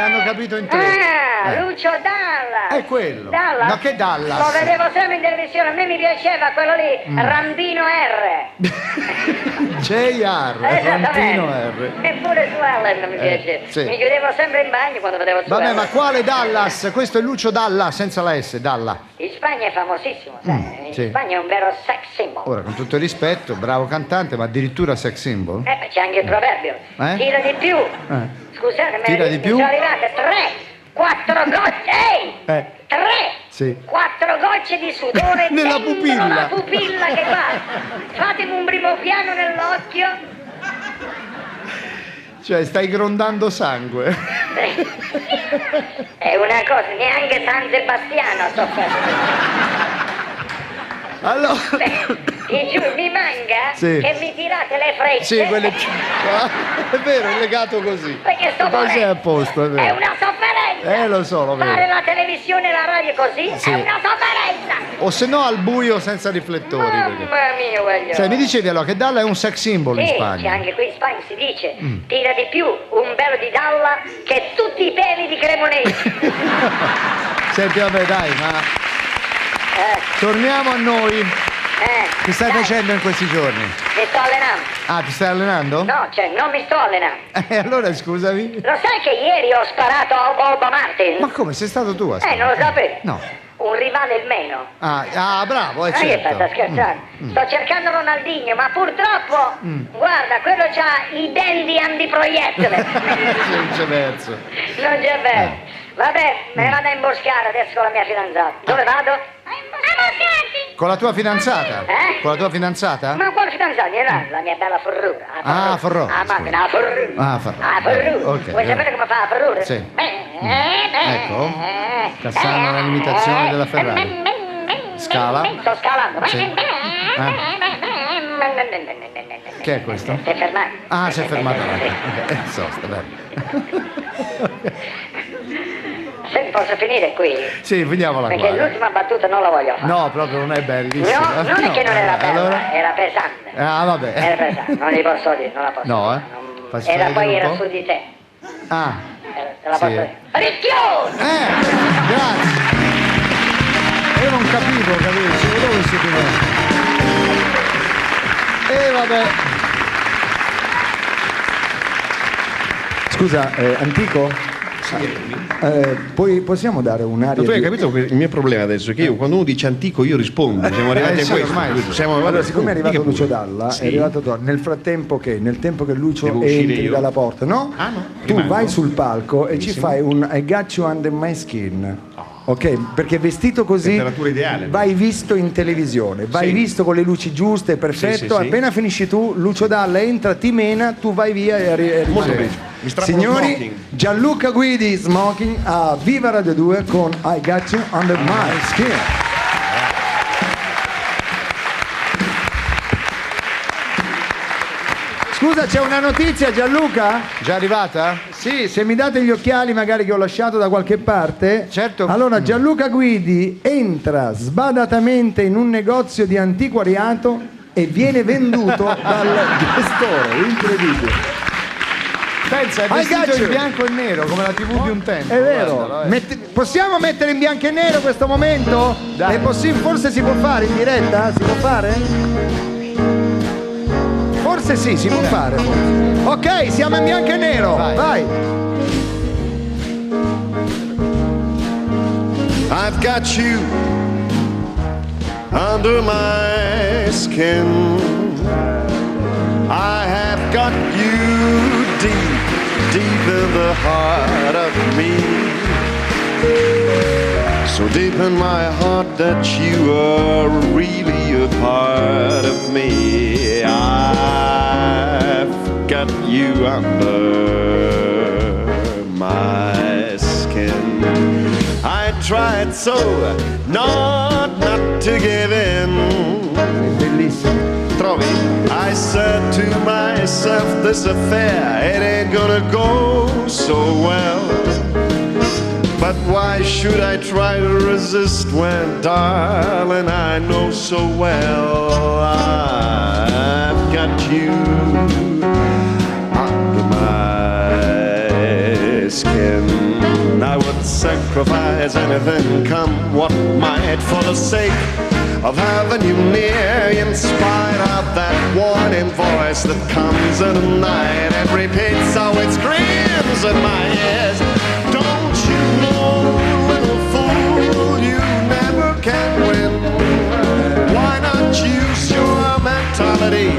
Hanno capito in tre. Lucio Dalla! È quello. Dalla? No, che Dallas? Lo vedevo sempre in televisione, a me mi piaceva quello lì, Rambino R. J.R. Rampino R. Eppure su Ellen mi piaceva. sì. Mi chiudevo sempre in bagno quando vedevo su Vabbè, Ellen. ma quale Dallas? Questo è Lucio Dalla, senza la S, Dalla. In Spagna è famosissimo, sai? In sì. Spagna è un vero sex symbol. Ora, con tutto il rispetto, bravo cantante, ma addirittura sex symbol? Beh, c'è anche il proverbio. Tira di più. Scusate, Tira di più? mi sono arrivate 3, 4 gocce. Ehi! 3, Sì. 4 gocce di sudore Nella dentro pupilla. la pupilla che fa. Fatemi un primo piano nell'occhio. Cioè, stai grondando sangue. È una cosa, neanche San Sebastiano ha sofferto. Allora... Ti giuro, mi manca Sì. che mi tirate le frecce. Sì, quelle... È vero, è legato così. Perché sto Ma sei a posto, è È vero. una sofferenza. Lo so, lo Fare vedo. la televisione e la radio così Sì. è una sofferenza. O se no al buio senza riflettori. perché- Mamma mia, voglio. Sai, mi dicevi allora che Dalla è un sex symbol in Sì, Spagna. che anche qui in Spagna si dice tira di più un bello di Dalla che tutti i peli di Cremonese. Senti, vabbè, dai, ma torniamo a noi. Che stai facendo in questi giorni? Mi sto allenando. Ah, ti stai allenando? No, cioè, non mi sto allenando. Allora, scusami. Lo sai che ieri ho sparato a Boba Martin? Ma come, sei stato tu a stare? Non lo sapevi? No. Un rivale il meno. Ah, bravo, Che certo. sta scherzando? Sto cercando Ronaldinho, ma purtroppo, guarda, quello c'ha i denti antiproiettile. Non c'è verso. Non c'è vero. Vabbè, me ne vado a imboscare adesso con la mia fidanzata. Dove vado? A imboscarti. Con la tua fidanzata? Con la tua fidanzata? Ma quale fidanzata? La mia bella Ferrura. Ah, Ferrura, Ah, macchina, Ferrura. Ah, Ferrura. Ah, Ferrura. Ok, Vuoi sapere come fa la Ferrura? Sì. Ecco. Cassano l'imitazione della Ferrari. Scala. Sto scalando. Sì. Che è questo? Si è fermato. Ah, si è fermato. Sosta, dai. Se posso finire qui? Sì, finiamola Perché qua. l'ultima battuta non la voglio fare. No, proprio non è bellissima. No, non è che non era bella, Allora? era pesante. Ah, vabbè. Era pesante, non gli posso dire, non la posso No, dire. Facci Era vedere poi un era po'. su di te. Ah, Te la posso sì. dire. Ricchione! Grazie. Io non capisci, dove si vabbè. Scusa, Antico? Possiamo dare un'aria Tu hai di... capito che il mio problema adesso è che io quando uno dice antico io rispondo, siamo arrivati a sì, questo. ormai. Allora, siccome è arrivato dica Lucio pure. Dalla, Sì. è arrivato nel frattempo che Lucio Devo uscire entri io? dalla porta, no? Ah, no? Tu Rimango? vai sul palco e ci Benissimo. fai un I got you under my skin. Ok, perché vestito così Temperatura ideale. vai visto in televisione, vai Sì. visto con le luci giuste, perfetto. Sì, sì, sì. Appena finisci tu, Lucio Dalla entra, ti mena, tu vai via e Molto rimani. bene. Mi strappo lo Signori, smoking. Gianluca Guidi, Smoking a Viva Radio 2 con I got you under my skin. Scusa, c'è una notizia, Gianluca? Già arrivata? Sì, se mi date gli occhiali magari che ho lasciato da qualche parte. Certo. Allora, Gianluca Guidi entra sbadatamente in un negozio di antiquariato e viene venduto dal gestore. Incredibile. Pensa, è I got vestito you. in bianco e nero come la TV di un tempo. È vero. Guardalo, Possiamo mettere in bianco e nero questo momento? Dai. Forse si può fare in diretta? Si può fare? Forse sì, si può fare. Ok, siamo in bianco e nero. Vai. I've got you under my skin. I have got you deep in the heart of me. So deep in my heart that you are really a part of me. I've got you under my skin. I tried so not to give in. Bellissimo. Trovi? I said to myself, this affair, it ain't gonna go so well. But why should I try to resist when, darling, I know so well I've got you under my skin. I would sacrifice anything, come what might, for the sake of having you near, in spite of that warning voice that comes in the night and repeats how it screams in my ears. Don't you know, little fool, you never can win. Why not use your mentality?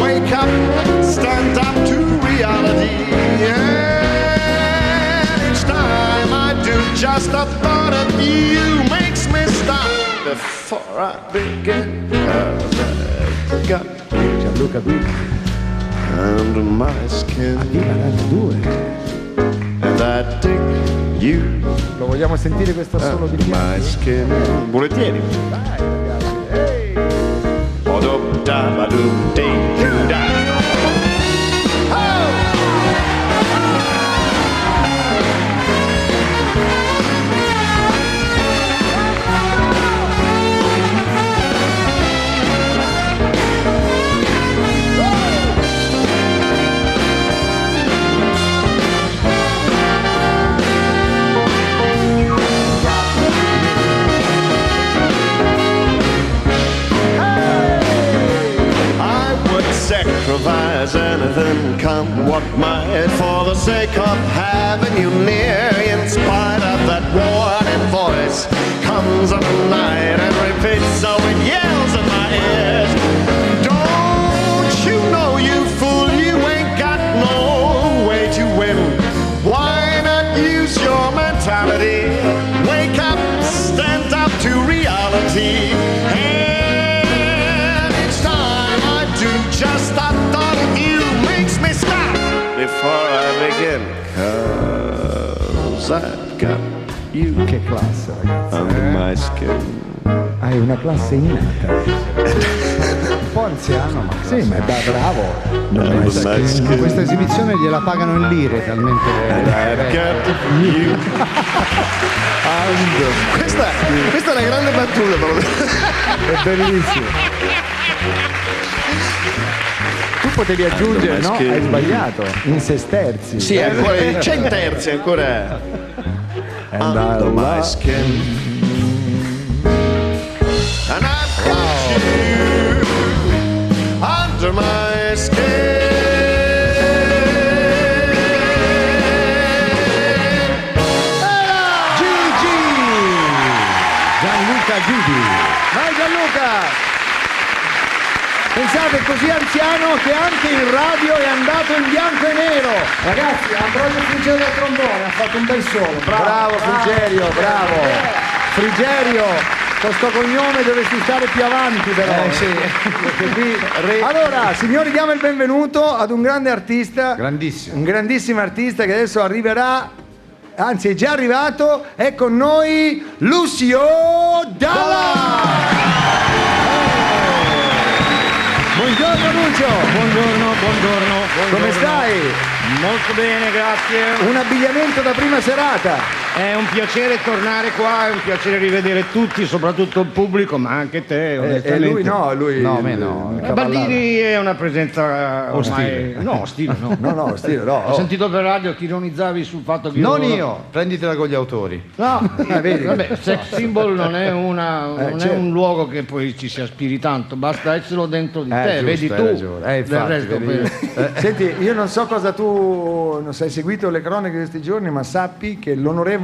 Wake up, stand up to reality. And each time I do, just the thought of you makes me stop before I begin. I've got Gianluca Guidi under my skin. Viva Radio 2. And I dig you. Lo vogliamo sentire questo solo di my skin. Volentieri. Dai ragazzi. Ehi. Sacrifice anything, come what might, for the sake of having you near, in spite of that warning voice comes on the night and repeats so it yells in my ears. Don't you know, you fool, you ain't got no way to win. Why not use your mentality? Wake up, stand up to reality. Just the thought of you makes me stop before I begin. 'Cause I've got you. Che classe, ragazzi. Under my skin. Hai una classe innata. Un po' anziano, ma sì, ma è bravo. Questa esibizione gliela pagano in lire, talmente. Questa è una grande battuta, però. È bellissimo. Tu potevi aggiungere, no? Hai sbagliato. In sesterzi. Sì, ancora in centerzi ancora. Under my skin. And I've got you under my skin. Gigi! Gianluca Gigi. Vai Gianluca! Pensate, così anziano che anche in radio è andato in bianco e nero. Ragazzi, Ambrogio Frigerio al trombone, ha fatto un bel solo. Bravo Frigerio, bravo. Frigerio, con sto cognome dovresti stare più avanti però. Sì. Allora, signori, diamo il benvenuto ad un grande artista. Grandissimo. Un grandissimo artista che adesso arriverà, anzi è già arrivato, è con noi Lucio Dalla. Buongiorno Lucio! Buongiorno. Come stai? Molto bene, grazie. Un abbigliamento da prima serata. È un piacere tornare qua, è un piacere rivedere tutti, soprattutto il pubblico, ma anche te, onestamente. E lui no, lui... No, a me no. Baldini è una presenza ormai... No, stile no. No, stile no. Ho sentito per radio che ironizzavi sul fatto che... Non io, prenditela con gli autori. No, vedi? vabbè, sex symbol non è un luogo che poi ci si aspiri tanto, basta esserlo dentro di te, giusto, vedi tu. infatti, del resto vedi. Senti, io non so cosa tu non hai seguito le cronache di questi giorni, ma sappi che l'onorevole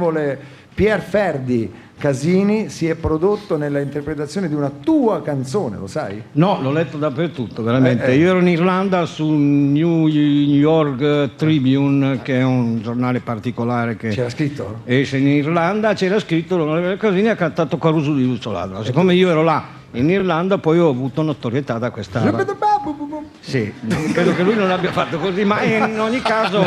Pier Ferdi Casini si è prodotto nella interpretazione di una tua canzone, lo sai? No, l'ho letto dappertutto, veramente. Io ero in Irlanda sul New York Tribune, che è un giornale particolare che c'era scritto? esce in Irlanda, c'era scritto l'onorevole Casini ha cantato Caruso di Lucio Ladro. Siccome io ero là in Irlanda, poi ho avuto notorietà da questa... Sì, credo che lui non abbia fatto così, ma in ogni caso...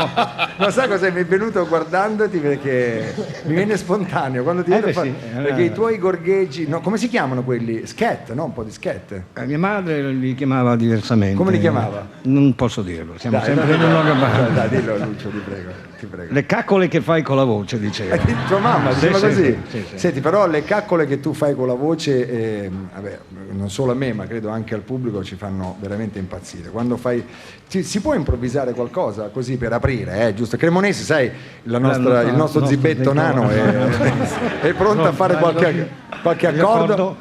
Ma sai cosa mi è venuto guardandoti? Perché mi viene spontaneo quando ti vedo perché i tuoi gorgheggi, no, come si chiamano quelli? Scat, no? Un po' di scat. Mia madre li chiamava diversamente. Come li chiamava? Non posso dirlo, siamo dai, sempre in un luogo. Dai, dillo Lucio, ti prego. Le caccole che fai con la voce, diceva. Tua mamma diceva così? Sì. Senti, però le caccole che tu fai con la voce, vabbè, non solo a me, ma credo anche al pubblico, ci fanno veramente impazzire. Quando fai... si può improvvisare qualcosa così per aprire, giusto? Cremonese, sai, il nostro zibetto nano è pronto a fare qualche accordo?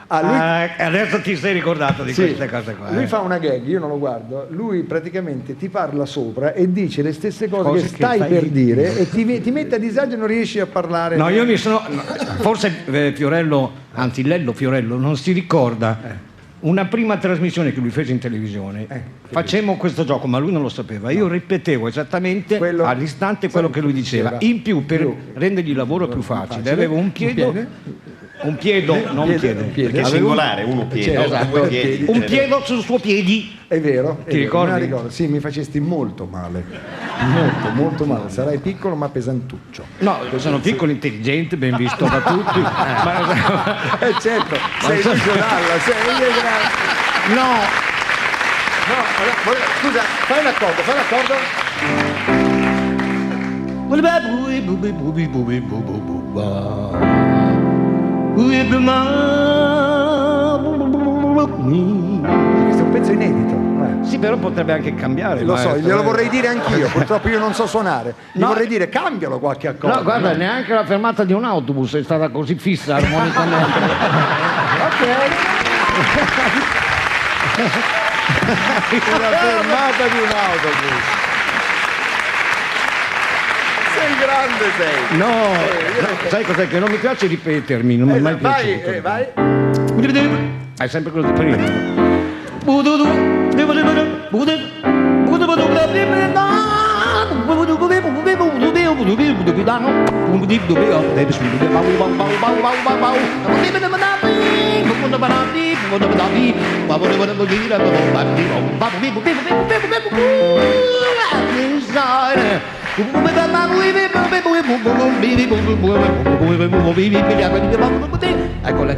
Adesso ti sei ricordato di queste cose qua. Lui fa una gag, io non lo guardo, lui praticamente ti parla sopra e dice le stesse cose che stai per dire e ti mette a disagio e non riesci a parlare. No, io mi sono... Forse Fiorello, anzi Lello Fiorello, non si ricorda una prima trasmissione che lui fece in televisione. Facemmo questo gioco, ma lui non lo sapeva. Io ripetevo esattamente all'istante quello che lui diceva. In più, per rendergli il lavoro più facile, avevo un piede... Un piedo, non un piede. Perché è singolare, uno piede. Esatto. Un piede sul suo piedi. È vero. Ti ricordi? Me la ricordo. Sì, mi facesti molto male. Molto male. Sarai piccolo ma pesantuccio. No, sono piccolo, intelligente, ben visto da tutti. Certo, sei Lucio Dalla, No, scusa, fai l'accordo. Questo è un pezzo inedito. Sì, però potrebbe anche cambiare. Lo so, glielo vorrei dire anch'io, purtroppo io non so suonare. Gli vorrei dire cambialo qualche accordo. No, guarda, neanche la fermata di un autobus è stata così fissa armonicamente. Una fermata di un autobus. Sei grande, sei. No, sai cos'è? Che non mi piace ripetermi, non mi è mai piaciuto. Vai. È sempre quello di prima. Ecco la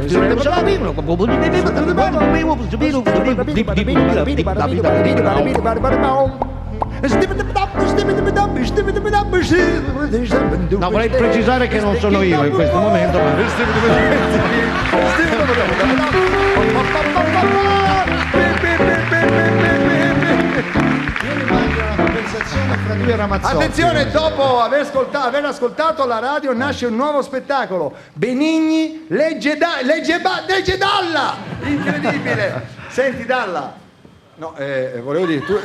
no, vorrei precisare che non sono io in questo momento, ma attenzione, dopo aver ascoltato la radio nasce un nuovo spettacolo. Benigni legge Dalla, incredibile. Senti Dalla, no, volevo dire, tu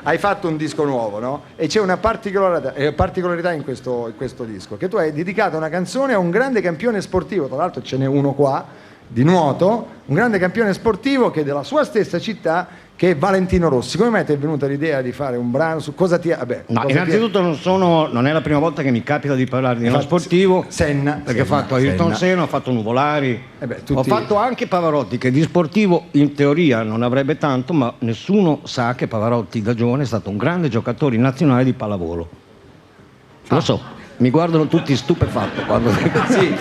hai fatto un disco nuovo, no? E c'è una particolarità in questo disco, che tu hai dedicato una canzone a un grande campione sportivo, tra l'altro ce n'è uno qua di nuoto, un grande campione sportivo che è della sua stessa città, che è Valentino Rossi. Come mai ti è venuta l'idea di fare un brano su cosa ti ha... No, innanzitutto non è la prima volta che mi capita di parlare di uno sportivo. Senna. Perché ho fatto Ayrton Senna, ho fatto Nuvolari, ho fatto anche Pavarotti, che di sportivo in teoria non avrebbe tanto, ma nessuno sa che Pavarotti da giovane è stato un grande giocatore nazionale di pallavolo. Lo so, mi guardano tutti stupefatti quando... Sì.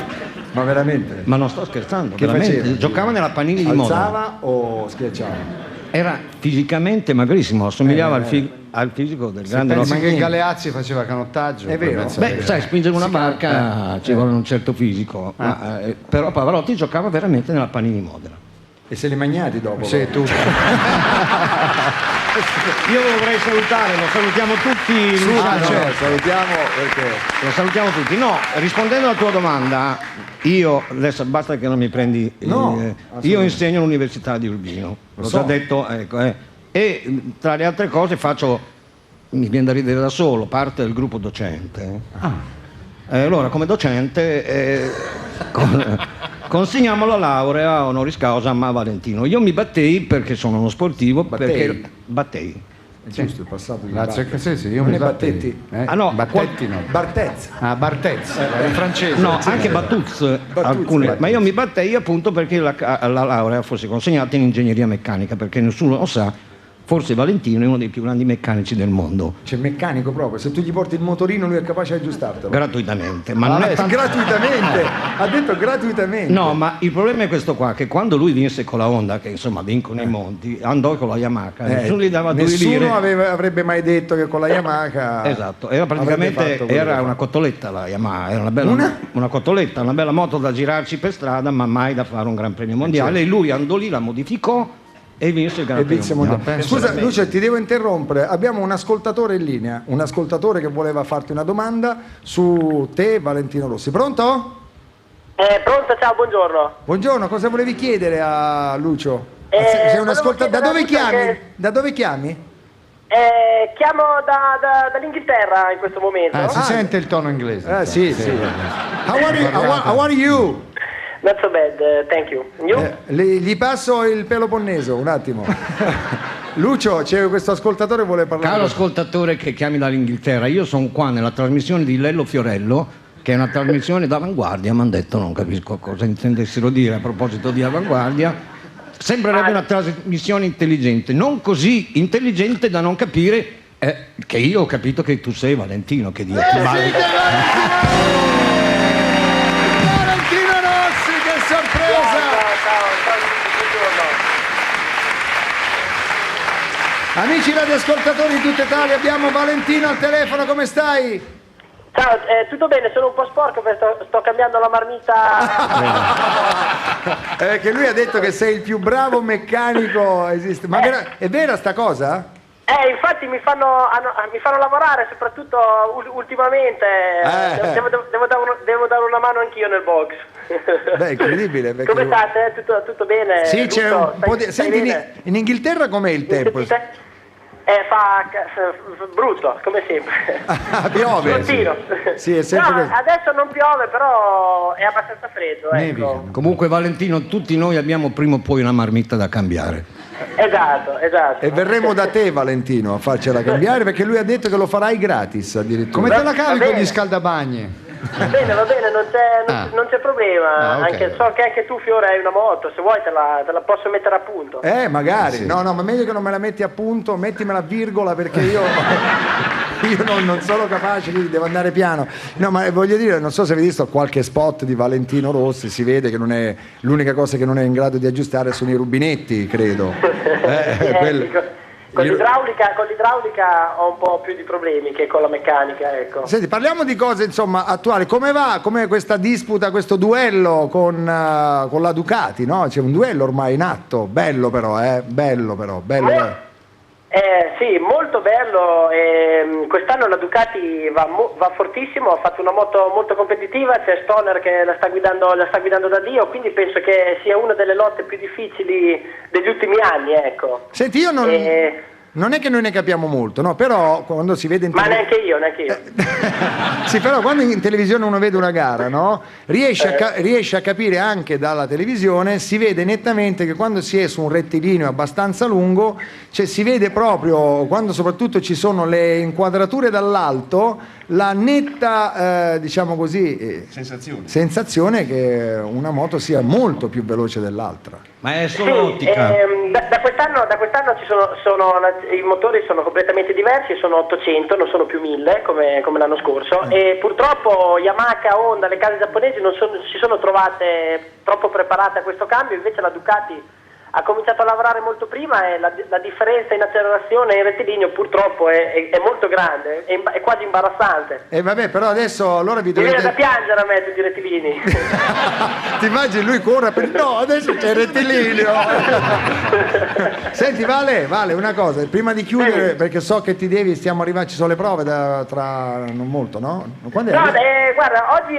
Ma veramente? Ma non sto scherzando, che veramente. Faceva? Giocava nella Panini di Modena. Alzava o schiacciava? Era fisicamente magrissimo, assomigliava al fisico del grande pensi Rocco che King. Galeazzi faceva canottaggio? È vero. Beh, sai, spingere una barca ci vuole un certo fisico, però Pavarotti giocava veramente nella Panini Modena. E se li magnati dopo? Sì, tu. Io lo vorrei salutare, lo salutiamo tutti. Salutiamo perché... Lo salutiamo tutti. No, rispondendo alla tua domanda, io adesso basta che non mi prendi. Io insegno all'Università di Urbino, l'ho già detto, ecco, e tra le altre cose mi viene da ridere da solo, parte del gruppo docente. Allora, come docente consegniamo la laurea honoris causa a Valentino. Io mi battei perché sono uno sportivo, perché battei. È giusto, il passato di io mi Battetti. Battetti no. Bartez. Bartez, in francese. No, anche Battuz, alcune. Ma io mi battei appunto perché la laurea fosse consegnata in ingegneria meccanica, perché nessuno lo sa. Forse Valentino è uno dei più grandi meccanici del mondo. C'è il meccanico proprio, se tu gli porti il motorino lui è capace di aggiustartelo. Gratuitamente. Ma non è gratuitamente, ha detto gratuitamente. No, ma il problema è questo qua, che quando lui vinse con la Honda, che insomma vincono i monti, andò con la Yamaha, nessuno gli dava 2 lire. Nessuno avrebbe mai detto che con la Yamaha... Esatto, era praticamente una cotoletta la Yamaha, era una cotoletta, una bella moto da girarci per strada, ma mai da fare un Gran Premio Mondiale. E lui andò lì, la modificò, e vinse il Gran Premio Mondiale. Scusa Lucio, ti devo interrompere, abbiamo un ascoltatore in linea, un ascoltatore che voleva farti una domanda su te, Valentino Rossi. Pronto? Pronto, ciao, buongiorno. Buongiorno, cosa volevi chiedere a Lucio? Sei un ascoltatore. Da dove chiami? Da dove chiami? Chiamo dall'Inghilterra in questo momento. Si sente il tono inglese. Sì. How are you? Not so bad, thank you. Gli passo il Peloponneso, un attimo. Lucio, c'è questo ascoltatore che vuole parlare. Caro ascoltatore che chiami dall'Inghilterra, io sono qua nella trasmissione di Lello Fiorello, che è una trasmissione d'avanguardia, mi hanno detto, non capisco cosa intendessero dire a proposito di avanguardia. Sembrerebbe una trasmissione intelligente, non così intelligente da non capire che io ho capito che tu sei Valentino, che Dio ti vale. Amici radioascoltatori di tutta Italia, abbiamo Valentino al telefono, come stai? Ciao, tutto bene, sono un po' sporco perché sto cambiando la marmita. Che lui ha detto che sei il più bravo meccanico esiste. Ma è vera sta cosa? Infatti mi fanno lavorare, soprattutto ultimamente. Devo dare una mano anch'io nel box. Beh, incredibile. Come state? Tutto bene? Sì, c'è un po' di... Senti, in Inghilterra com'è il tempo? Fa brutto, come sempre. Piove? Sì, è sempre così. Adesso non piove, però è abbastanza freddo. Ecco. Comunque Valentino, tutti noi abbiamo prima o poi una marmitta da cambiare. Esatto. E verremo da te, Valentino, a farcela cambiare, perché lui ha detto che lo farai gratis addirittura. Come te la cavi con gli scaldabagni? Va bene, non c'è problema. Okay. So che anche tu, Fiore, hai una moto, se vuoi te la posso mettere a punto. Magari. Sì. No, ma meglio che non me la metti a punto, mettimela virgola, perché io non sono capace, quindi devo andare piano. No, ma voglio dire, non so se avete visto qualche spot di Valentino Rossi, si vede che non è l'unica cosa che non è in grado di aggiustare sono i rubinetti, credo. Con l'idraulica ho un po' più di problemi che con la meccanica, ecco. Senti, parliamo di cose insomma attuali. Come va? Com'è questa disputa, questo duello con la Ducati, no? C'è un duello ormai in atto, bello però. Sì, molto bello. Quest'anno la Ducati va fortissimo, ha fatto una moto molto competitiva, c'è Stoner che la sta guidando da Dio, quindi penso che sia una delle lotte più difficili degli ultimi anni, ecco. Senti, io non è che noi ne capiamo molto, no? Però quando si vede in neanche io. Sì, però quando in televisione uno vede una gara, no? Riesce a capire anche dalla televisione, si vede nettamente che quando si è su un rettilineo abbastanza lungo, cioè si vede proprio, quando soprattutto ci sono le inquadrature dall'alto, la netta, diciamo così, sensazione che una moto sia molto più veloce dell'altra. Ma è solo ottica. Da quest'anno i motori sono completamente diversi, sono 800, non sono più 1000 come l'anno scorso, e purtroppo Yamaha, Honda, le case giapponesi non si sono trovate troppo preparate a questo cambio, invece la Ducati ha cominciato a lavorare molto prima e la differenza in accelerazione e in rettilineo purtroppo è molto grande, è quasi imbarazzante. E vabbè, però adesso allora vi Mi viene da dovete... piangere a me tutti i rettilini. Ti immagini lui corre per... No, adesso c'è il rettilineo. Senti Vale, una cosa, prima di chiudere, perché so che stiamo arrivando, ci sono le prove tra non molto, no? Quando è? No, guarda, oggi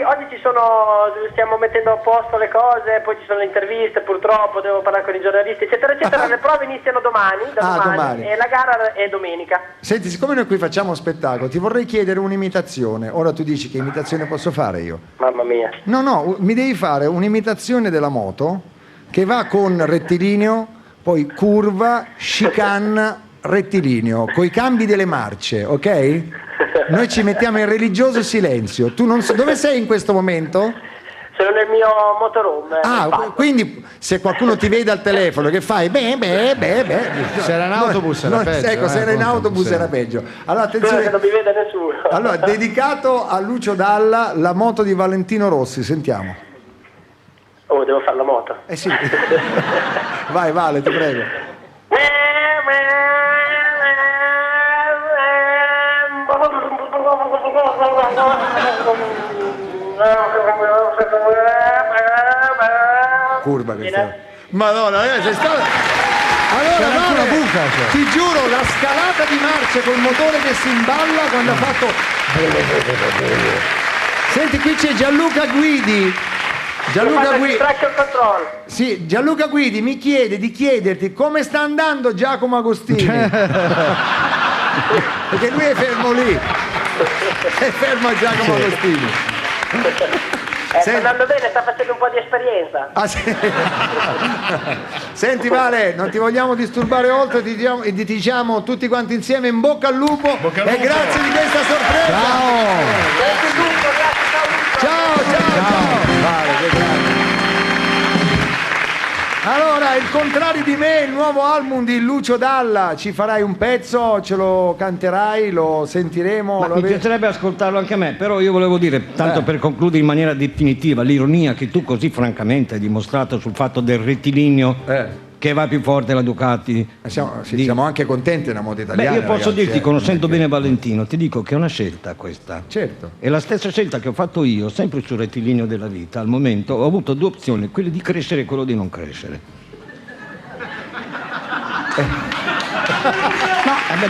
stiamo mettendo a posto le cose, poi ci sono le interviste, purtroppo devo parlare con i giornalisti, eccetera, eccetera. Le prove iniziano domani e la gara è domenica. Senti, siccome noi qui facciamo spettacolo, ti vorrei chiedere un'imitazione. Ora tu dici che imitazione posso fare io? Mamma mia. No, mi devi fare un'imitazione della moto che va con rettilineo, poi curva, chicane, rettilineo, coi cambi delle marce, ok? Noi ci mettiamo in religioso silenzio. Tu non so dove sei in questo momento? Sono nel mio motorhome. Quindi se qualcuno ti vede al telefono che fai beh. Se era in autobus era peggio. Ecco, se era in autobus era peggio. Allora attenzione. Non mi vede nessuno. Allora, dedicato a Lucio Dalla, la moto di Valentino Rossi, sentiamo. Oh, devo fare la moto. Eh sì. Vai Vale, ti prego. Curva questa. Madonna, sei stato... Allora, Vale, ti giuro, la scalata di marce col motore che si imballa quando ha fatto... Senti, qui c'è Gianluca Guidi. Sì, Gianluca Guidi mi chiede di chiederti come sta andando Giacomo Agostini. Perché lui è fermo lì. È fermo a Giacomo Agostini. Sta andando bene, sta facendo un po' di esperienza. Ah, sì. Senti Vale, non ti vogliamo disturbare oltre, ti diciamo tutti quanti insieme in bocca al lupo, e grazie di questa sorpresa. Ciao. Vale, che grazie. Allora, il contrario di me, il nuovo album di Lucio Dalla, ci farai un pezzo, ce lo canterai, lo sentiremo. Mi piacerebbe ascoltarlo anche a me, però io volevo dire, tanto per concludere in maniera definitiva, l'ironia che tu così francamente hai dimostrato sul fatto del rettilineo che va più forte la Ducati. Siamo anche contenti della moda italiana. Io posso ragazzi, dirti, conoscendo bene Valentino, ti dico che è una scelta questa. Certo. È la stessa scelta che ho fatto io, sempre sul rettilineo della vita. Al momento ho avuto due opzioni, quella di crescere e quello di non crescere. No,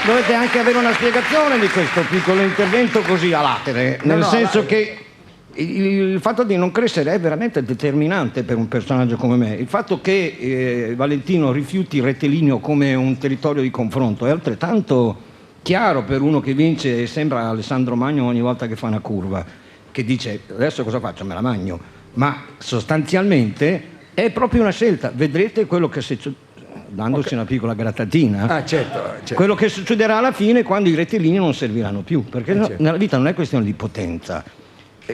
dovete anche avere una spiegazione di questo piccolo intervento così a latere, nel senso che il fatto di non crescere è veramente determinante per un personaggio come me. Il fatto che Valentino rifiuti il rettilineo come un territorio di confronto è altrettanto chiaro per uno che vince e sembra Alessandro Magno ogni volta che fa una curva, che dice adesso cosa faccio? Me la magno. Ma sostanzialmente è proprio una scelta. Vedrete quello che dandosi una piccola grattatina, certo. Quello che succederà alla fine quando i rettilinei non serviranno più, perché nella vita non è questione di potenza.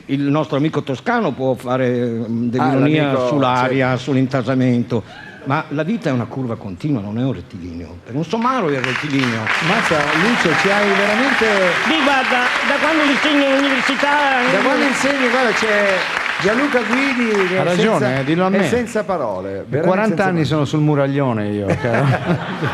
Il nostro amico toscano può fare dell'ironia sull'aria, sull'intasamento, ma la vita è una curva continua, non è un rettilineo. Per un somaro è il rettilineo. Mazza, Lucio, ci hai veramente... Guarda, da quando insegno all'università... Da quando insegni, guarda, c'è Gianluca Guidi che ha ragione, dillo a me. È senza parole. 40 anni sono sul muraglione io.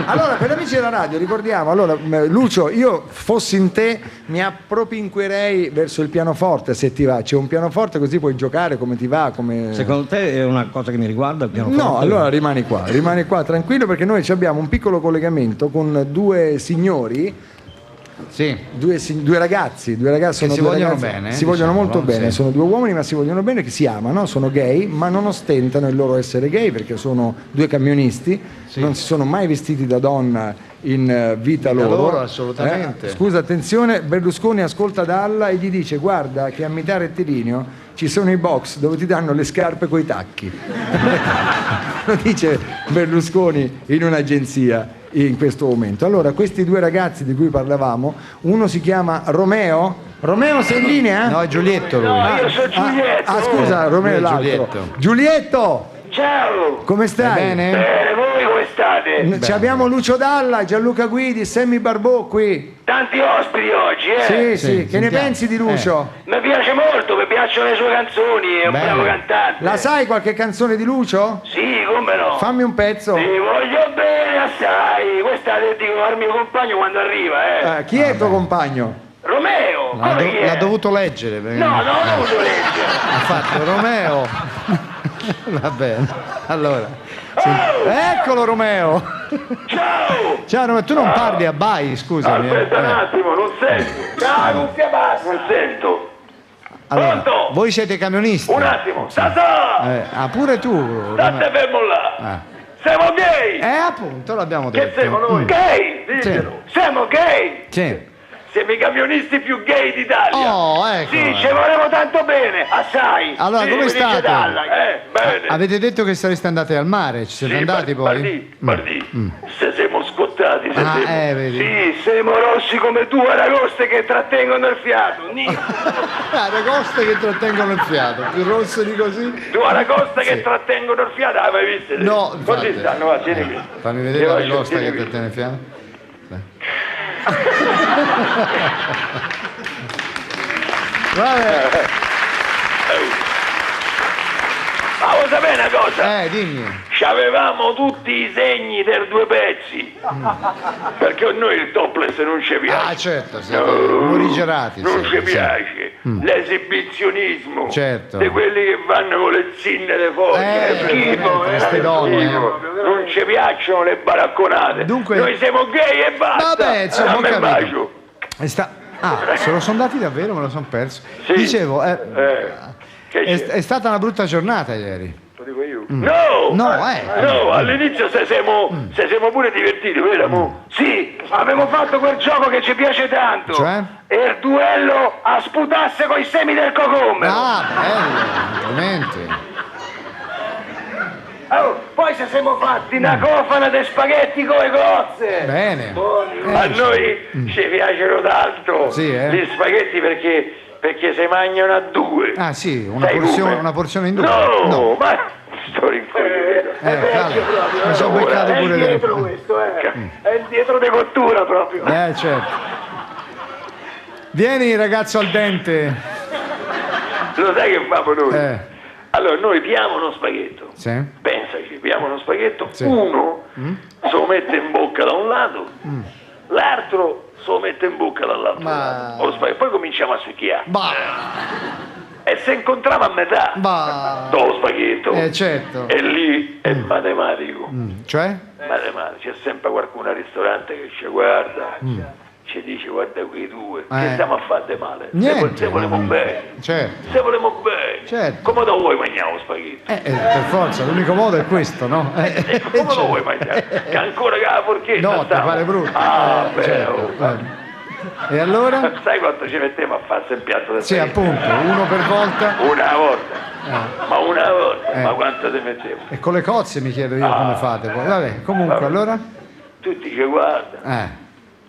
Allora, per amici della radio, ricordiamo, allora, Lucio, io fossi in te mi appropinquerei verso il pianoforte, se ti va. C'è un pianoforte così puoi giocare come ti va. Secondo te è una cosa che mi riguarda il pianoforte? No, allora rimani qua tranquillo, perché noi abbiamo un piccolo collegamento con due signori. Sì. Due ragazzi sono si vogliono bene. Si vogliono molto bene, sono due uomini ma si vogliono bene, che si amano, sono gay, ma non ostentano il loro essere gay perché sono due camionisti, non si sono mai vestiti da donna in vita loro. Assolutamente. Scusa, attenzione, Berlusconi ascolta Dalla e gli dice guarda che a metà rettilineo ci sono i box dove ti danno le scarpe coi tacchi. Lo dice Berlusconi in un'agenzia in questo momento. Allora, questi due ragazzi di cui parlavamo, uno si chiama Romeo. Romeo, sei in linea? No, è Giulietto lui. No, io sono Giulietto. Scusa, Romeo è l'altro. Giulietto! Ciao! Come stai? Bene? Bene, voi come state? Ci abbiamo Lucio Dalla, Gianluca Guidi, Sammy Barbò qui. Tanti ospiti oggi, Sì, che ne pensi di Lucio? Mi piace molto, mi piacciono le sue canzoni, è un Bene. bravo cantante. La sai qualche canzone di Lucio? Sì, come no? Fammi un pezzo. Ti voglio bene assai, questa la dico al mio compagno quando arriva, Chi è il tuo compagno? Romeo, come chi è? L'ha dovuto leggere. Perché... No, non l'ho dovuto leggere. Ha fatto Romeo. Va bene. Allora. sì. Eccolo Romeo. Ciao. Ciao Romeo, tu non parli a Bai, scusami. Aspetta un attimo, non sento. Ciao, cuffia bassa. Non sento. Allora, Pronto? voi siete camionisti? Un attimo. Sasà! Pure tu. State fermo là. Siamo gay! Appunto, l'abbiamo detto. Che siamo noi? Gay! Diglielo. Siamo gay! Sì. Siamo i camionisti più gay d'Italia. Oh, ecco. Sì, ci volevo tanto bene, assai. Allora, sì, come mi dice state? Dalla, bene. Avete detto che sareste andati al mare, ci siete andati poi? Se siamo scottati, vedi. sì, siamo rossi come due aragoste che trattengono il fiato. Aragoste che trattengono il fiato, più rosse di così. Due aragoste che trattengono il fiato, mai viste? No, così infatti. stanno, va, tieni qui. Fammi vedere Io l'aragosta tieni che qui. trattiene il fiato. Vabbè. Ma vuoi sapere una cosa? Dimmi. C'avevamo tutti i segni per due pezzi. Perché a noi il topless non ci piace. Ah, certo, siete morigerati. Non sì, ci sì. piace. L'esibizionismo. Certo. Di quelli che vanno con le zinne le foglie. È schifo. queste è donne, schifo. Non ci piacciono le baracconate. Dunque- Noi siamo gay e basta. Vabbè, insomma, ho Dammi un capito. bacio. Se lo sono dati davvero, me lo sono perso. Sì. Dicevo, Che c'è? è stata una brutta giornata ieri. Lo dico io. No! No, all'inizio se siamo pure divertiti, vero? mo? Sì, abbiamo fatto quel gioco che ci piace tanto. Cioè? E il duello a sputasse coi semi del cocomero. Ah, bello, complimenti. Oh, poi se siamo fatti una cofana di spaghetti con le cozze. Bene. A noi ci piacciono tanto Sì, gli spaghetti perché si mangiano a due. Ah sì, Sai come? una porzione in due. No, ma sto rincoglionito. Mi sono beccato È pure il dietro dentro. questo, È il dietro di cottura proprio. Certo. Vieni ragazzo al dente. Lo sai che famo noi? Allora, noi piamo uno spaghetto. Sì. Pensaci, piamo uno spaghetto. Sì. Uno se lo mette in bocca da un lato, l'altro se lo mette in bocca dall'altro lato. Lo spaghetto. Poi cominciamo a succhiare. E se incontriamo a metà lo spaghetto, certo. e lì è matematico. Cioè? Matematico. C'è sempre qualcuno al ristorante che ci guarda, ci dice guarda quei due, che stiamo a fare male? Niente. Se volemo bene. Certo. Se volemo bene, Certo. come lo vuoi mangiare lo spaghetto? Per forza, l'unico modo è questo, no? Come lo vuoi mangiare? Che ancora che la forchetta No, ti stavo. pare brutto. Ah, beh, certo. E allora? Sai quanto ci mettiamo a farsi il piatto del Sì, spaghetto? appunto, uno per volta. Una volta. Ma una volta, ma quanto ti mettevo? E con le cozze mi chiedo io come fate poi. Vabbè, comunque, Vabbè. allora? Tutti ci guardano.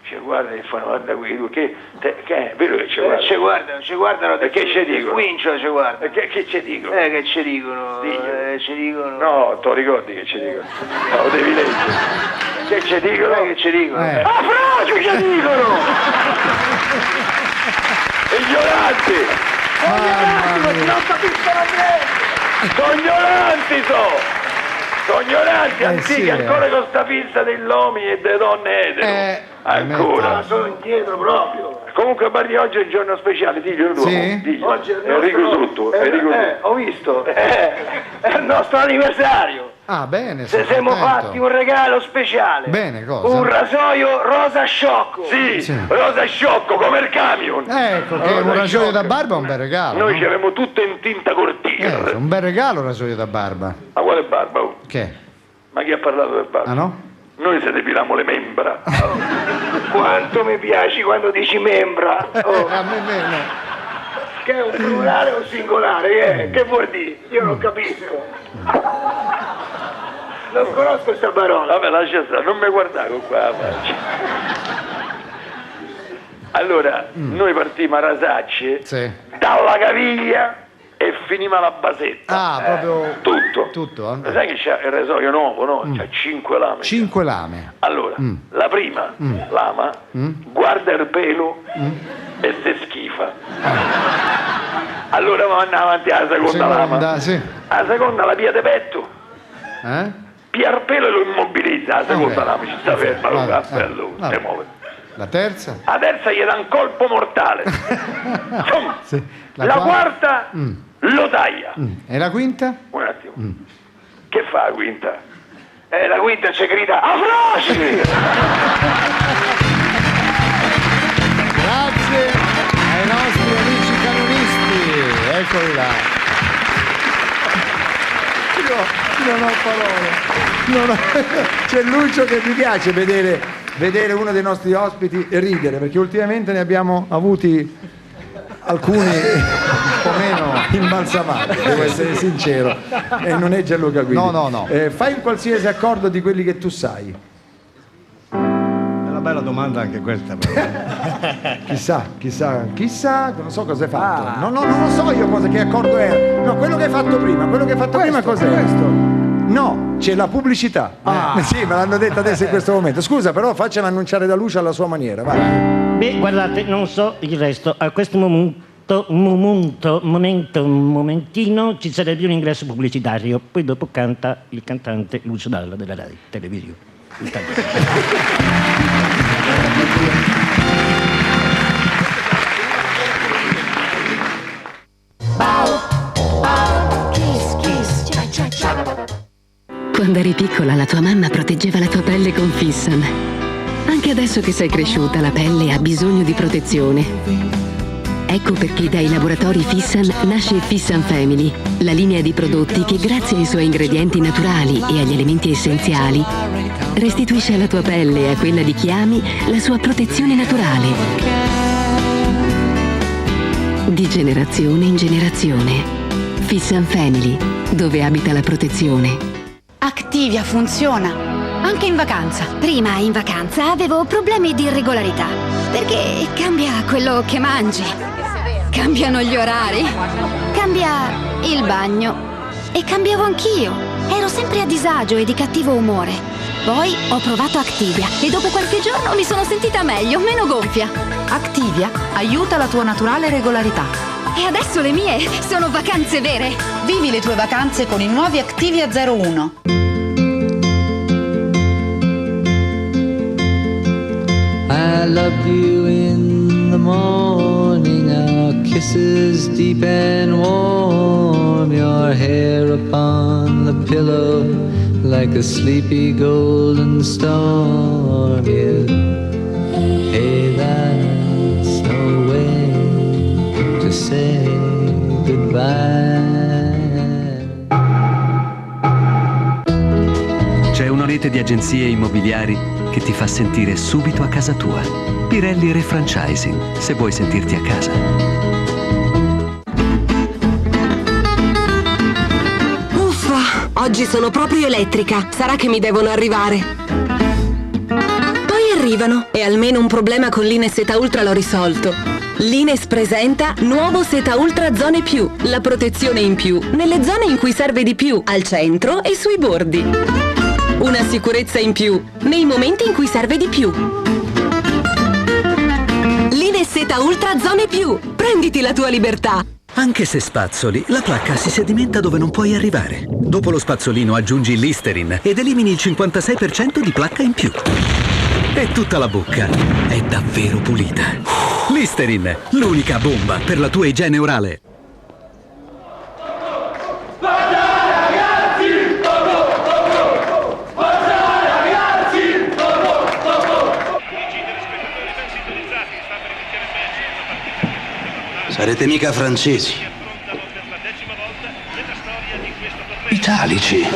Ci guardano e fanno guarda qui tu che è vero che ci guardano? Ci guardano E che ci dicono? Quincio ci guarda. E che ci dicono? Che ci dicono? Ci dicono. No, tu ricordi che ci dicono? No, lo devi leggere. Che ci dicono? Che ci dicono? Ah, frasi ci dicono! Ignoranti! Non capiscono niente! Sono ignoranti, Sono ignoranti, antichi, ancora con sta pizza degli uomini e delle donne etero. Ancora. Sono indietro proprio. Comunque Bardi, oggi è un giorno speciale, diglielo tu. Sì? Diglielo. Oggi è il Enrico nostro- Sotto, Enrico Sotto. Ho visto. È il nostro anniversario. Ah, bene. Se sono siamo contento. fatti un regalo speciale. Bene, cosa? Un rasoio rosa sciocco. Sì, rosa sciocco come il camion. Ecco, che un rasoio da barba è un bel regalo. Noi no? ci avevamo tutto in tinta cortina. Un bel regalo il rasoio da barba. Ma quale barba? Oh? Che? Ma chi ha parlato del barba? Ah no? Noi se depiliamo le membra. Quanto mi piaci quando dici membra. Oh. A me meno. Che è un plurale o un singolare? Che vuol dire? Io non capisco. Non conosco questa parola. Vabbè, lascia stare, non mi guardare con qua la faccia. Allora, noi partimmo a rasacce dalla caviglia e finima la basetta. Ah, proprio tutto. Tutto, Sai che c'è il rasoio nuovo, no? C'ha 5 lame. 5 lame. Allora, la prima lama guarda il pelo e si schifa. Allora andiamo avanti alla seconda lama. Sì. La seconda la pia de petto. Pia il pelo e lo immobilizza. La seconda lama ci sta ferma, lo cappello, si muove. La terza? La terza gli dà un colpo mortale. Insomma, Sì. la quarta lo taglia. E la quinta? Un attimo. Che fa la quinta? La quinta ci grida Afrosi! Grazie ai nostri amici canonisti. Eccoli là. Io non ho parole. C'è Lucio che mi piace vedere uno dei nostri ospiti ridere, perché ultimamente ne abbiamo avuti alcuni un po' meno imbalsamati, devo essere sincero, e non è Gianluca Guidi. No. Fai un qualsiasi accordo di quelli che tu sai. È una bella domanda anche questa. Chissà, non so cosa hai fatto. No, non lo so io che accordo era. No, quello che hai fatto prima, cos'è? Questo. No, c'è la pubblicità. Sì, me l'hanno detto adesso in questo momento. Scusa, però faccela annunciare da Lucia alla sua maniera, vai. Beh, guardate, non so il resto. A questo momentino ci sarebbe un ingresso pubblicitario. Poi dopo canta il cantante Lucio Dalla della Rai Televisione. Quando eri piccola la tua mamma proteggeva la tua pelle con Fissan. Anche adesso che sei cresciuta la pelle ha bisogno di protezione. Ecco perché dai laboratori Fissan nasce Fissan Family, la linea di prodotti che grazie ai suoi ingredienti naturali e agli elementi essenziali restituisce alla tua pelle e a quella di chi ami la sua protezione naturale. Di generazione in generazione. Fissan Family, dove abita la protezione. Activia funziona anche in vacanza. Prima in vacanza avevo problemi di irregolarità perché cambia quello che mangi, cambiano gli orari, cambia il bagno e cambiavo anch'io. Ero sempre a disagio e di cattivo umore. Poi ho provato Activia e dopo qualche giorno mi sono sentita meglio, meno gonfia. Activia aiuta la tua naturale regolarità. E adesso le mie sono vacanze vere. Vivi le tue vacanze con i nuovi Activia 01. I love you in the morning, our kisses deep and warm, your hair upon the pillow like a sleepy golden storm. Yeah. Hey, that's no way to say goodbye. C'è una rete di agenzie immobiliari che ti fa sentire subito a casa tua. Pirelli Refranchising, se vuoi sentirti a casa. Uffa, oggi sono proprio elettrica. Sarà che mi devono arrivare. Poi arrivano e almeno un problema con l'Ines Seta Ultra l'ho risolto. L'Ines presenta nuovo Seta Ultra Zone Più, la protezione in più nelle zone in cui serve di più, al centro e sui bordi. Una sicurezza in più nei momenti in cui serve di più. L'Ines Seta Ultra Zone Più. Prenditi la tua libertà. Anche se spazzoli, la placca si sedimenta dove non puoi arrivare. Dopo lo spazzolino aggiungi Listerin ed elimini il 56% di placca in più. E tutta la bocca è davvero pulita. Listerin, l'unica bomba per la tua igiene orale. Sarete mica francesi. Italici.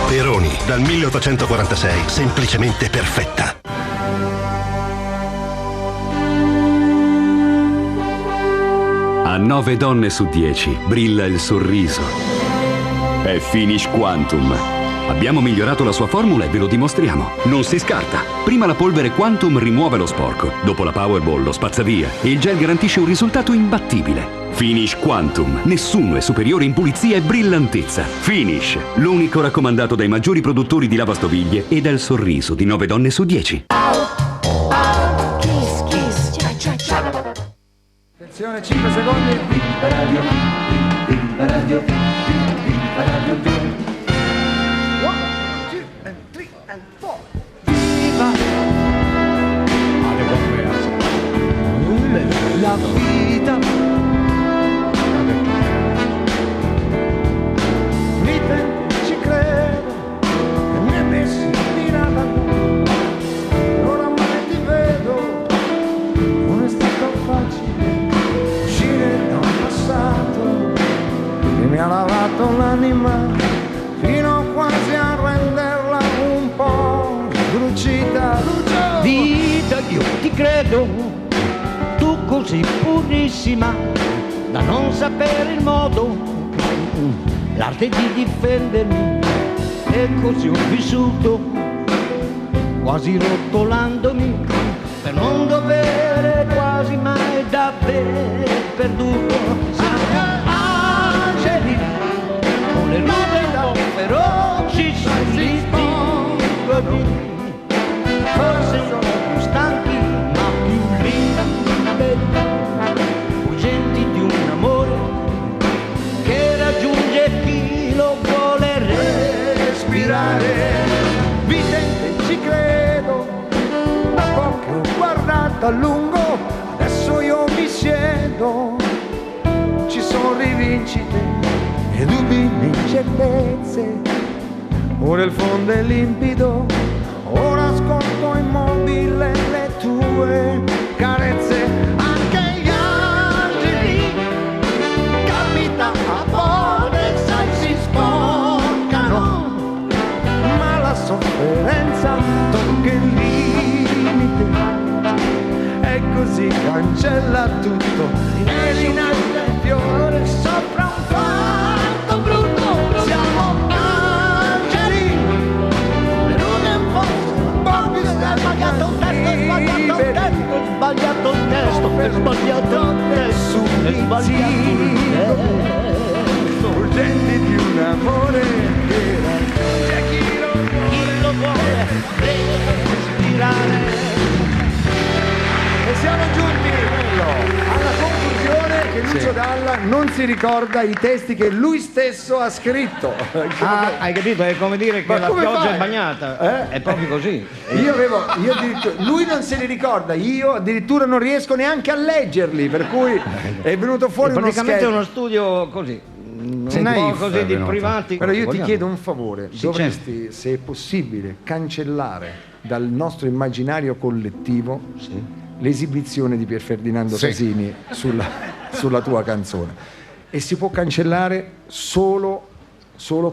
Peroni, dal 1846, semplicemente perfetta. A 9 donne su 10 brilla il sorriso. È Finish Quantum. Abbiamo migliorato la sua formula e ve lo dimostriamo. Non si scarta. Prima la polvere Quantum rimuove lo sporco, dopo la Powerball lo spazza via e il gel garantisce un risultato imbattibile. Finish Quantum. Nessuno è superiore in pulizia e brillantezza. Finish, l'unico raccomandato dai maggiori produttori di lavastoviglie e dal sorriso di 9 donne su 10. mancano 5 secondi. Viva Radio, viva Radio, viva Radio 2. 1, 2, 3, 4. Viva la vita. Vita, ci credo, e mi hai messo di nada. Oramai ti vedo, non è stato facile uscire da un passato che mi ha lavato l'anima fino quasi a renderla un po' sdrucita. Vita, io ti credo, tu così purissima da non sapere il modo, l'arte di difendermi, e così ho vissuto, quasi rotolandomi, per non dovere quasi mai davvero perduto. Angeli, con le nuvole feroci sugli spigoli, forse sono più stanchi ma più liberi, fuggenti di un amore che raggiunge chi lo vuole respirare. Vivente, ci credo, da poco ho guardato a lungo, adesso io mi siedo. Ci sono rivincite e dubbi, incertezze, ora il fondo è limpido, ora ascolto immobile le tue carezze. Anche gli angeli, capita a volte, sai, si sporcano, ma la sofferenza tocca il limite e così cancella tutto e rinasce il fiore sopra un fatto brutto. Siamo angeli, le lune in fondo, un po' più sbagliato un testo, sbagliato un testo, sbagliato un testo, sbagliato un testo, urgenti di un amore che c'è chi lo vuole respirare. E siamo giunti alla conclusione che Lucio Dalla non si ricorda i testi che lui stesso ha scritto. Hai capito? È come dire che la pioggia è bagnata. È proprio così. Io addirittura, lui non se li ricorda, io addirittura non riesco neanche a leggerli, per cui è venuto fuori praticamente uno studio così. Un po' così di privati. Però io ti chiedo un favore, dovresti, se è possibile, cancellare dal nostro immaginario collettivo l'esibizione di Pier Ferdinando Casini sulla tua canzone, e si può cancellare solo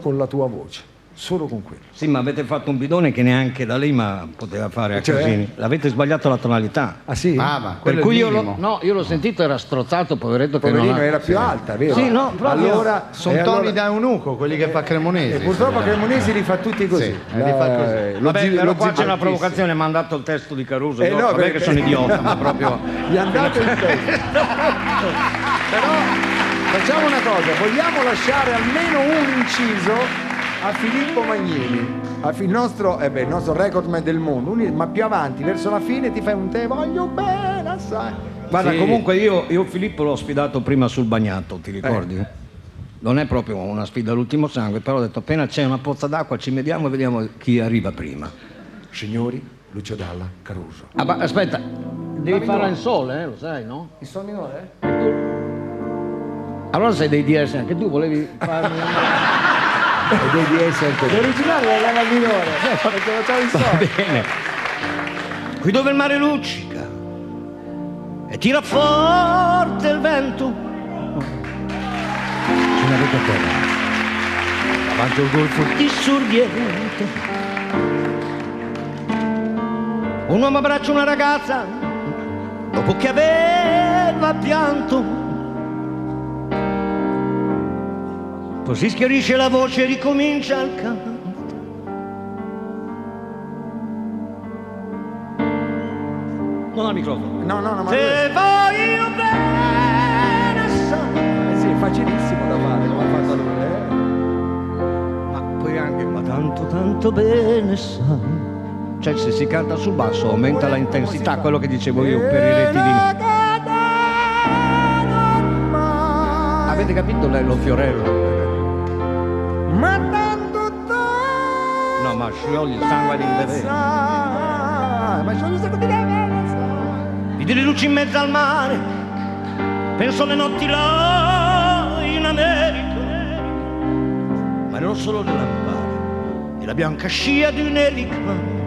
con la tua voce, solo con quello. Sì, ma avete fatto un bidone che neanche la Lima poteva fare a Casini. L'avete sbagliato la tonalità. Ah sì? Ma per cui io l'ho sentito, era strozzato, poveretto. Poverino, era più alta, vero? Sì, no, allora sono toni da eunuco, quelli che fa Cremonesi. E purtroppo Cremonesi li fa tutti così. Li fa così. Vabbè, però qua c'è una provocazione, mi ha dato il testo di Caruso. No, vabbè, che sono idiota, ma proprio. Gli ha dato il testo. Però facciamo una cosa, vogliamo lasciare almeno un inciso a Filippo Magnini, il nostro recordman del mondo, ma più avanti, verso la fine, ti fai un te voglio bene assai. Guarda, comunque io Filippo l'ho sfidato prima sul bagnato, ti ricordi? Non è proprio una sfida all'ultimo sangue, però ho detto appena c'è una pozza d'acqua ci mediamo e vediamo chi arriva prima. Signori, Lucio Dalla, Caruso. Ma aspetta, devi farla in sol, lo sai, no? In sol minore? Allora sei dei DS, anche tu volevi farmi l'originale è la minore, perché lo c'è in sol. Va bene. Qui dove il mare luccica e tira forte il vento, c'è una rigatona davanti al golfo dissurdiente. Un uomo abbraccia una ragazza dopo che aveva pianto. Così schiarisce la voce e ricomincia il canto. Non ha microfono. No, ma se voglio bene sai. Sì, è facilissimo da fare, come ha fatto lui. Ma poi anche, ma tanto bene sai. Cioè, se si canta sul basso aumenta la intensità, quello che dicevo io per i rettilini. avete capito Lello Fiorello? Ma tanto No, ma sciogli il sangue all'interno. ma sciogli il sangue di Vidi le luci in mezzo al mare, penso alle notti là in America, ma erano solo le lampade e la bianca scia di un'elica.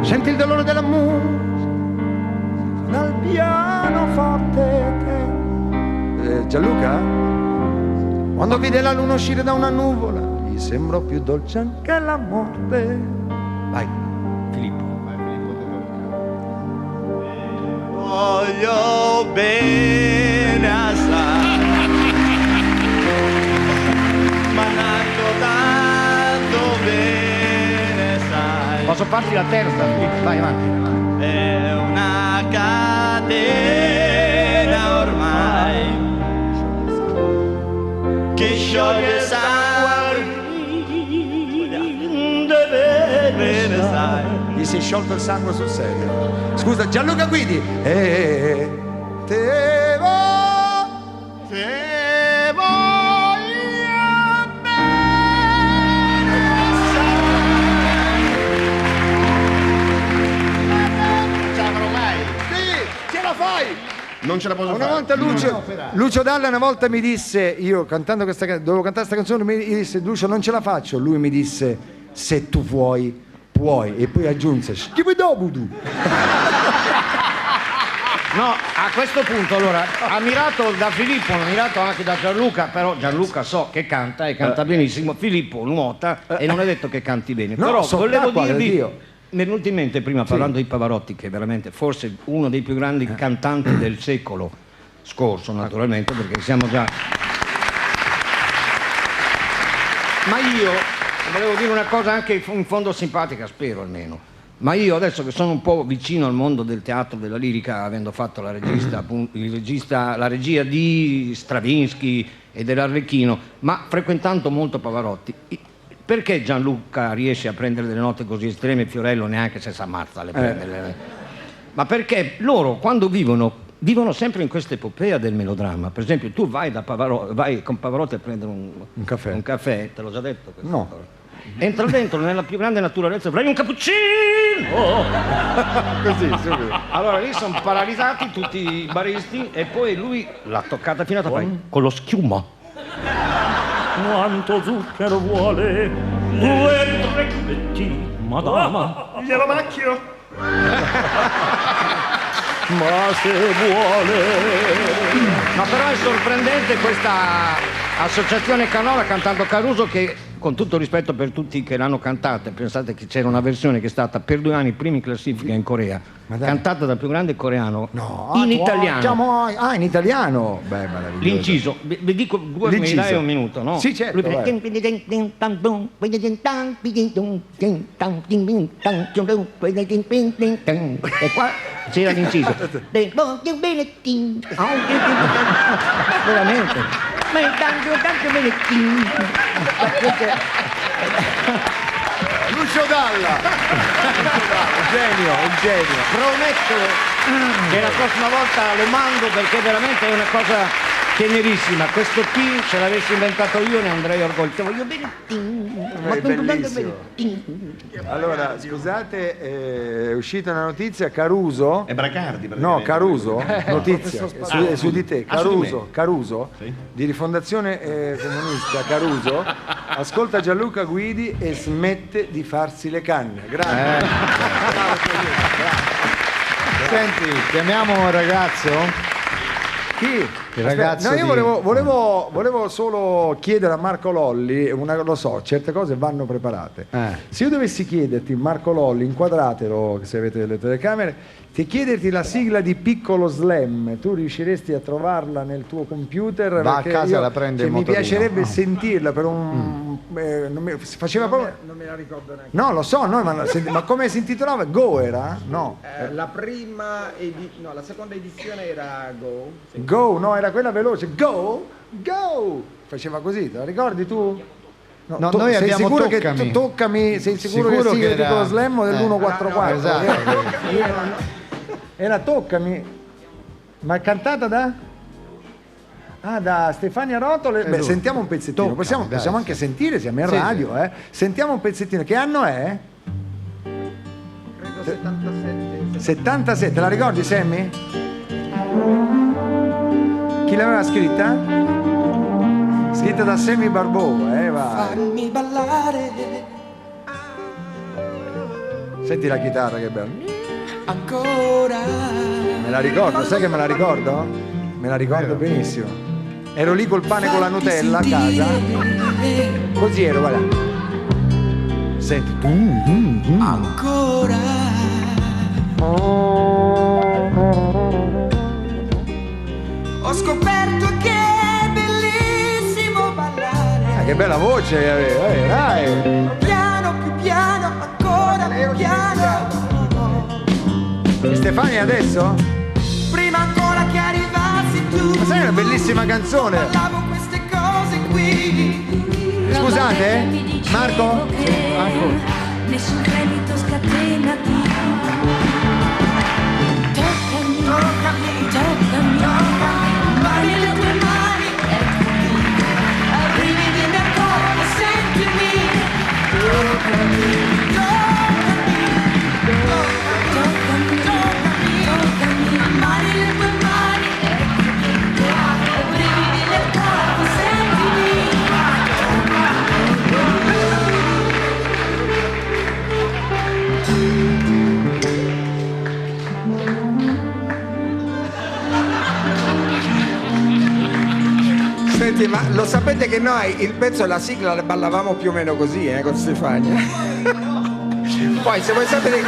Senti il dolore della musica dal pianoforte. Gianluca? Quando vide la luna uscire da una nuvola, gli sembrò più dolce anche la morte. Vai, Filippo. Voglio bene assai, ma tanto bene sai. Posso farti la terza? Vai avanti. È una catena ormai che scioglie sangue bene sai. Gli si è sciolto il sangue sul serio. Scusa, Gianluca Guidi. Te voglio bene. Sì, ce la fai. Non ce la posso Una fare. volta Lucio Dalla una volta mi disse, io cantando dovevo cantare questa canzone, mi disse Lucio non ce la faccio, lui mi disse se tu vuoi, puoi, e poi aggiunse schibidobudu. No, a questo punto allora, ammirato da Filippo, ammirato anche da Gianluca, però Gianluca so che canta e canta benissimo, Filippo nuota e non è detto che canti bene, No, però volevo sott'acqua, dirvi, Dio. mi è venuto in mente prima parlando di Pavarotti, che è veramente forse uno dei più grandi cantanti del secolo scorso, naturalmente, perché siamo già... Ma io volevo dire una cosa anche in fondo simpatica, spero almeno. Ma io adesso che sono un po' vicino al mondo del teatro, della lirica, avendo fatto la la regia di Stravinsky e dell'Arlecchino, ma frequentando molto Pavarotti, perché Gianluca riesce a prendere delle note così estreme, Fiorello neanche se si ammazza le prende? Ma perché loro quando vivono sempre in questa epopea del melodramma. Per esempio tu vai con Pavarotti a prendere un caffè, te l'ho già detto questo. No. Entra dentro nella più grande naturalezza, vorrei un cappuccino! Così, subito. Allora lì sono paralizzati tutti i baristi e poi lui l'ha toccata finata poi con lo schiuma. Quanto zucchero vuole? 2, 3 cubetti, madama. Glielo macchio. Ma se vuole. No, però è sorprendente questa associazione canora cantando Caruso, che con tutto rispetto per tutti che l'hanno cantata, pensate che c'era una versione che è stata per 2 anni prima in classifica in Corea, cantata dal più grande coreano in italiano. In italiano. Beh, meraviglioso. L'inciso, vi dico 2 minuti e 1 minuto, no? Sì, certo. E qua c'era l'inciso. Veramente. Lucio Dalla. Un genio. Prometto che la prossima volta lo mando perché veramente è una cosa tenerissima. Questo T, se l'avessi inventato io, ne andrei orgoglioso. Voglio bene. È bellissimo. Allora, scusate, è uscita una notizia, Caruso. È Bracardi. No, Caruso, notizia, su di te, Caruso, Caruso di Rifondazione Comunista, Caruso, ascolta Gianluca Guidi e smette di farsi le canne. Grazie. Senti, chiamiamo un ragazzo? Chi? Il ragazzo no, io volevo solo chiedere a Marco Lolli, lo so, certe cose vanno preparate. Se io dovessi chiederti, Marco Lolli, inquadratelo se avete le telecamere, se chiederti la sigla di Piccolo Slam, tu riusciresti a trovarla nel tuo computer? Va a casa, la prende il mi motorino. piacerebbe sentirla per un... faceva proprio... Non me la ricordo neanche. No, lo so, ma come si intitolava? Go era? No. La prima la seconda edizione era Go. Sì. Go, no, era quella veloce. Go, go. Faceva così, te la ricordi tu? No, noi sei abbiamo sicuro Toccami. che Toccami, sei sicuro che sia era... Piccolo Slam o dell'144? Esatto. Era Toccami, ma cantata da? Ah, da Stefania Rotolo. Beh, sentiamo un pezzettino. Tocca, possiamo anche sentire, siamo in Sì, radio, sì. Sentiamo un pezzettino. Che anno è? Credo 77. 77, la ricordi, Sammy? Chi l'aveva scritta? Scritta da Sammy Barbò, va. Fammi ballare Senti la chitarra che bella. ancora. Me la ricordo, sai che me la ricordo? Me la ricordo benissimo. Ero lì col pane con la Nutella a casa. Così ero, guarda. Senti. Ancora. Ho scoperto che è bellissimo ballare. Che bella voce che aveva, dai. Piano, più piano, ancora più piano. E Stefania adesso? Prima ancora che arrivassi tu. Ma sai, è una bellissima canzone. Parlavo queste cose qui. Scusate, Marco? Nessun credito scatenati. Toccami, toccami, toccami, toccami. Mani nelle tue mani, eccoli. Brividi nel corpo, sentimi. Toccami, toccami, toccami, toccami. Mani nelle tue mani, eccoli. Brividi nel corpo, sentimi. Senti, ma lo sapete che noi il pezzo e la sigla le ballavamo più o meno così, con Stefania? Poi se vuoi sapere...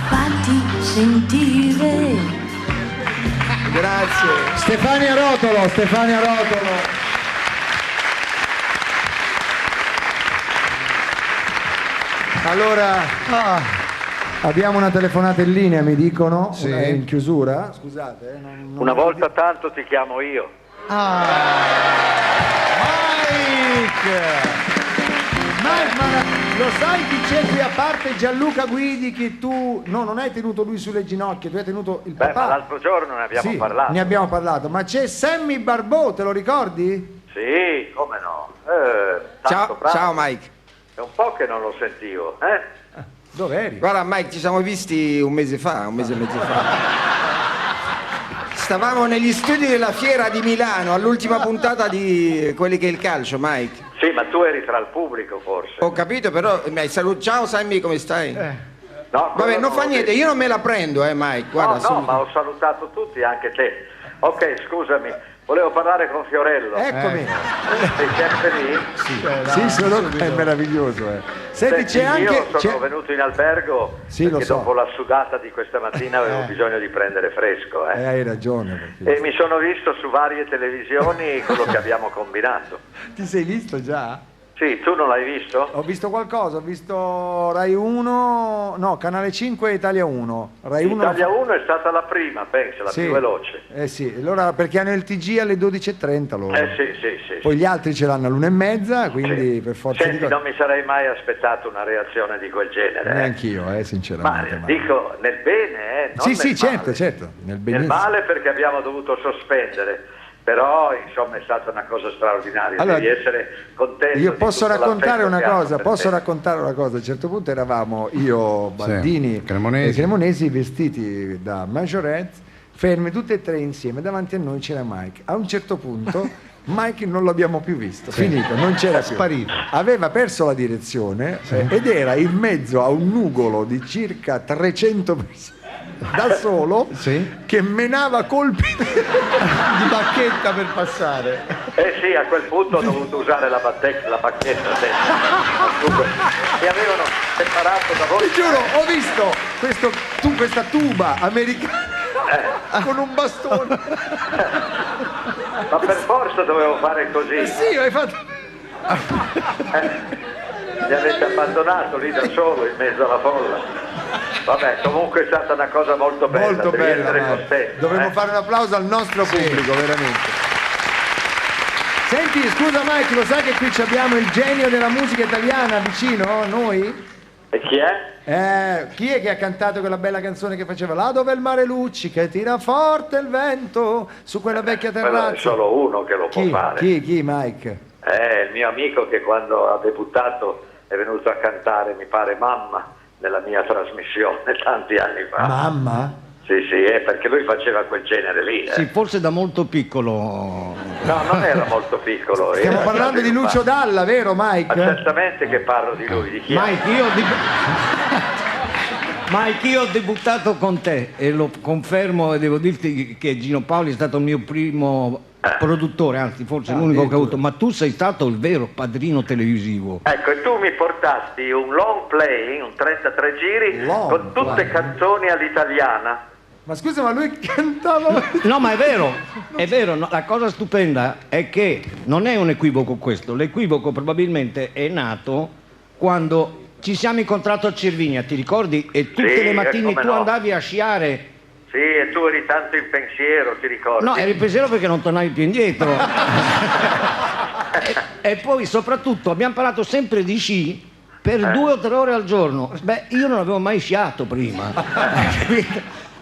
Fatti sentire. Grazie. Stefania Rotolo. Allora, abbiamo una telefonata in linea, mi dicono, Sì. è in chiusura. Scusate, non Una volta tanto ti chiamo io. Mike, ma lo sai chi c'è qui a parte Gianluca Guidi che tu non hai tenuto lui sulle ginocchia, tu hai tenuto il Beh, papà. ma l'altro giorno ne abbiamo Sì, parlato. ne abbiamo parlato, ma c'è Sammy Barbò, te lo ricordi? Sì, come no. Ciao, ciao Mike. È un po' che non lo sentivo, Dove eri? Guarda Mike, ci siamo visti un mese e mezzo fa. Stavamo negli studi della Fiera di Milano, all'ultima puntata di Quelli che è il calcio, Mike. Sì, ma tu eri tra il pubblico forse. Ho capito, però mi hai salutato. Ciao Sammy, come stai? No, Vabbè, non fa l'ho niente, detto. io non me la prendo, Mike. Guarda, No, ma ho salutato tutti, anche te. Ok, scusami, volevo parlare con Fiorello. Eccomi. Sei sempre lì? Sì, sono è meraviglioso. Senti, c'è anche Io sono venuto in albergo Sì, lo perché so. dopo la sudata di questa mattina avevo bisogno di prendere fresco. hai ragione. perché- E mi sono visto su varie televisioni quello che abbiamo combinato. Ti sei visto già? Sì, tu non l'hai visto? Ho visto qualcosa, ho visto Rai 1, no, Canale 5 e Italia 1. Rai 1 Italia 1 è stata la prima, pensa, la Sì. più veloce. Sì, allora perché hanno il TG alle 12:30 loro. Sì. Poi gli altri ce l'hanno all'1:30, quindi per forza Senti, di cose. non mi sarei mai aspettato una reazione di quel genere. Neanch'io, Ma sinceramente. ma- dico nel bene, non Sì, nel male. certo, nel Nel benissimo. male perché abbiamo dovuto sospendere, però insomma è stata una cosa straordinaria, Allora, devi essere contento. Io di posso tutto raccontare l'affetto una che hanno cosa, per posso te. raccontare una cosa. A un certo punto eravamo io, Baldini e Cremonesi vestiti da majorette, fermi tutti e tre insieme, davanti a noi c'era Mike. A un certo punto Mike non l'abbiamo più visto, finito, non c'era più. Sparito. Aveva perso la direzione ed era in mezzo a un nugolo di circa 300 persone. Da solo che menava colpi di bacchetta per passare. Sì, a quel punto ho dovuto usare la bacchetta mi avevano separato da voi. Ti giuro, ho visto questa tuba americana con un bastone. Ma per forza dovevo fare così. Sì, hai fatto. Mi avete abbandonato lì da solo in mezzo alla folla. Vabbè, comunque è stata una cosa molto bella, Molto devi bella, essere Marco. contento. Dovremmo fare un applauso al nostro pubblico, veramente. Senti, Senti, scusa Mike, lo sai che qui abbiamo il genio della musica italiana vicino a noi? E chi è? Chi è che ha cantato quella bella canzone che faceva là dove il mare luccica e tira forte il vento su quella vecchia terrazza? È solo uno che lo può fare. Chi, Mike? Il mio amico che quando ha debuttato è venuto a cantare, mi pare, Mamma, nella mia trasmissione tanti anni fa. Mamma? Sì, perché lui faceva quel genere lì. Sì, forse da molto piccolo. No, non era molto piccolo. Stiamo parlando di Lucio Dalla, vero Mike? Ma certamente che parlo di lui, di chi Mike, io ho debuttato con te e lo confermo, e devo dirti che Gino Paoli è stato il mio primo produttore, anzi forse l'unico che ho avuto, ma tu sei stato il vero padrino televisivo. Ecco, e tu mi portasti un long play, un 33 giri, con tutte canzoni all'italiana. Ma scusa, ma lui cantava... No, ma è vero, no, la cosa stupenda è che non è un equivoco questo, l'equivoco probabilmente è nato quando ci siamo incontrati a Cervinia, ti ricordi? E tutte le mattine tu andavi a sciare. Sì, e tu eri tanto in pensiero, ti ricordi? No, eri in pensiero perché non tornavi più indietro. e poi soprattutto abbiamo parlato sempre di sci per 2 o 3 ore al giorno. Beh, io non avevo mai sciato prima.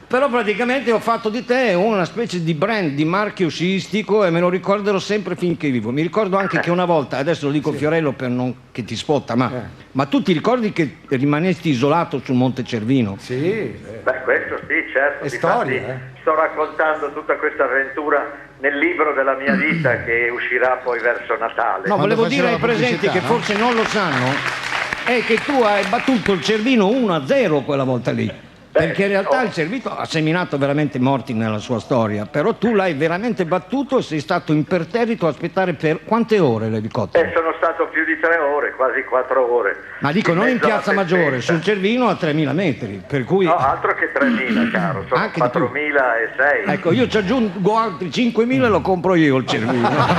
Però praticamente ho fatto di te una specie di brand, di marchio sciistico, e me lo ricorderò sempre finché vivo. Mi ricordo anche che una volta, adesso lo dico Fiorello per non che ti spotta, ma tu ti ricordi che rimanesti isolato sul Monte Cervino? Sì. Beh, questo sì, certo. È storia, Sto raccontando tutta questa avventura nel libro della mia vita che uscirà poi verso Natale. No, volevo dire ai presenti che forse non lo sanno, è che tu hai battuto il Cervino 1-0 quella volta lì. Perché in realtà il Cervino ha seminato veramente morti nella sua storia, però tu l'hai veramente battuto e sei stato imperterrito a aspettare per quante ore l'elicottero? Sono stato più di 3 ore, quasi 4 ore. Ma dico, non in Piazza Maggiore, sul Cervino a 3.000 metri, per cui... No, altro che 3.000, caro, sono 4.006. Ecco, io ci aggiungo altri 5.000 e lo compro io il Cervino. Guarda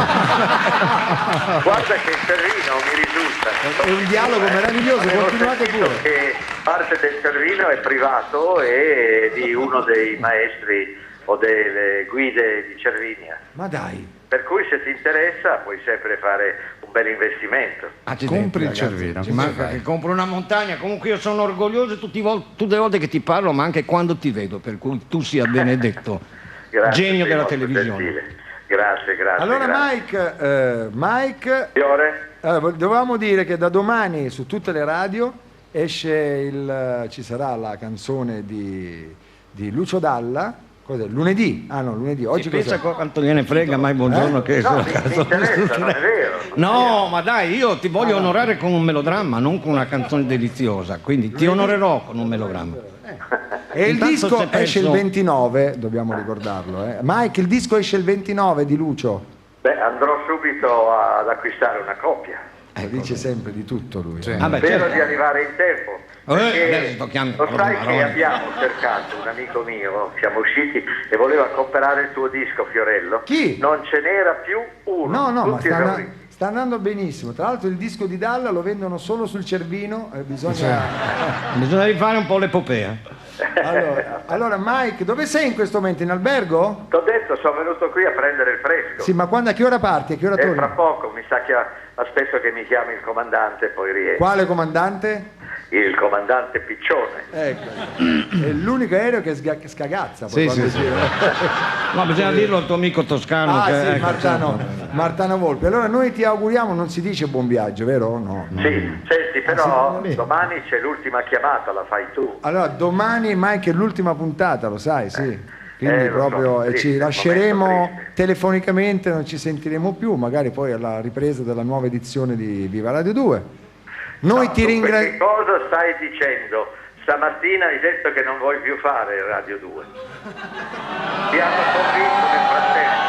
che il Cervino mi risulta... È un dialogo meraviglioso, continuate pure. Che parte del Cervino è privato e di uno dei maestri o delle guide di Cervinia. Ma dai. Per cui se ti interessa puoi sempre fare un bel investimento. Compri il Cervino. Ci manca che compro una montagna. Comunque io sono orgoglioso tutte le volte che ti parlo, ma anche quando ti vedo, per cui tu sia benedetto. Grazie, genio della molto televisione. gentile. Grazie. Allora grazie. Mike, dovevamo dire che da domani su tutte le radio ci sarà la canzone di Lucio Dalla. Cos'è? Lunedì? Ah no, lunedì. Oggi pensa quanto gliene frega mai buongiorno che no, mi interessa, non è vero. No, ma dai, io ti voglio onorare con un melodramma, non con una canzone deliziosa, quindi ti onorerò con un melodramma. E il disco esce il 29, dobbiamo ricordarlo. Mike, il disco esce il 29 di Lucio. Beh, andrò subito ad acquistare una copia. Dice sempre di tutto lui. Spero di arrivare in tempo. Perché lo sai che abbiamo cercato un amico mio, siamo usciti e voleva comprare il tuo disco, Fiorello. Chi? Non ce n'era più uno. No, ma sta andando benissimo. Tra l'altro il disco di Dalla lo vendono solo sul Cervino, bisogna rifare un po' l'epopea. Allora Mike, dove sei in questo momento? In albergo? T'ho detto, sono venuto qui a prendere il fresco. Sì, ma a che ora parti? A che ora torni? Fra poco, mi sa che aspetto che mi chiami il comandante e poi rientro. Quale comandante? Il comandante Piccione. Ecco, è l'unico aereo che scagazza. No, bisogna dirlo al tuo amico toscano. Martano Volpi. Allora noi ti auguriamo, non si dice buon viaggio, vero? No. Sì, senti, però domani c'è l'ultima chiamata, la fai tu. Allora, domani Mike è l'ultima puntata, lo sai, sì. Quindi proprio so, ci lasceremo telefonicamente, non ci sentiremo più, magari poi alla ripresa della nuova edizione di Viva Radio 2. Noi ti ringraziamo. Che cosa stai dicendo? Stamattina hai detto che non vuoi più fare Radio 2. Ti hanno convinto nel frattempo?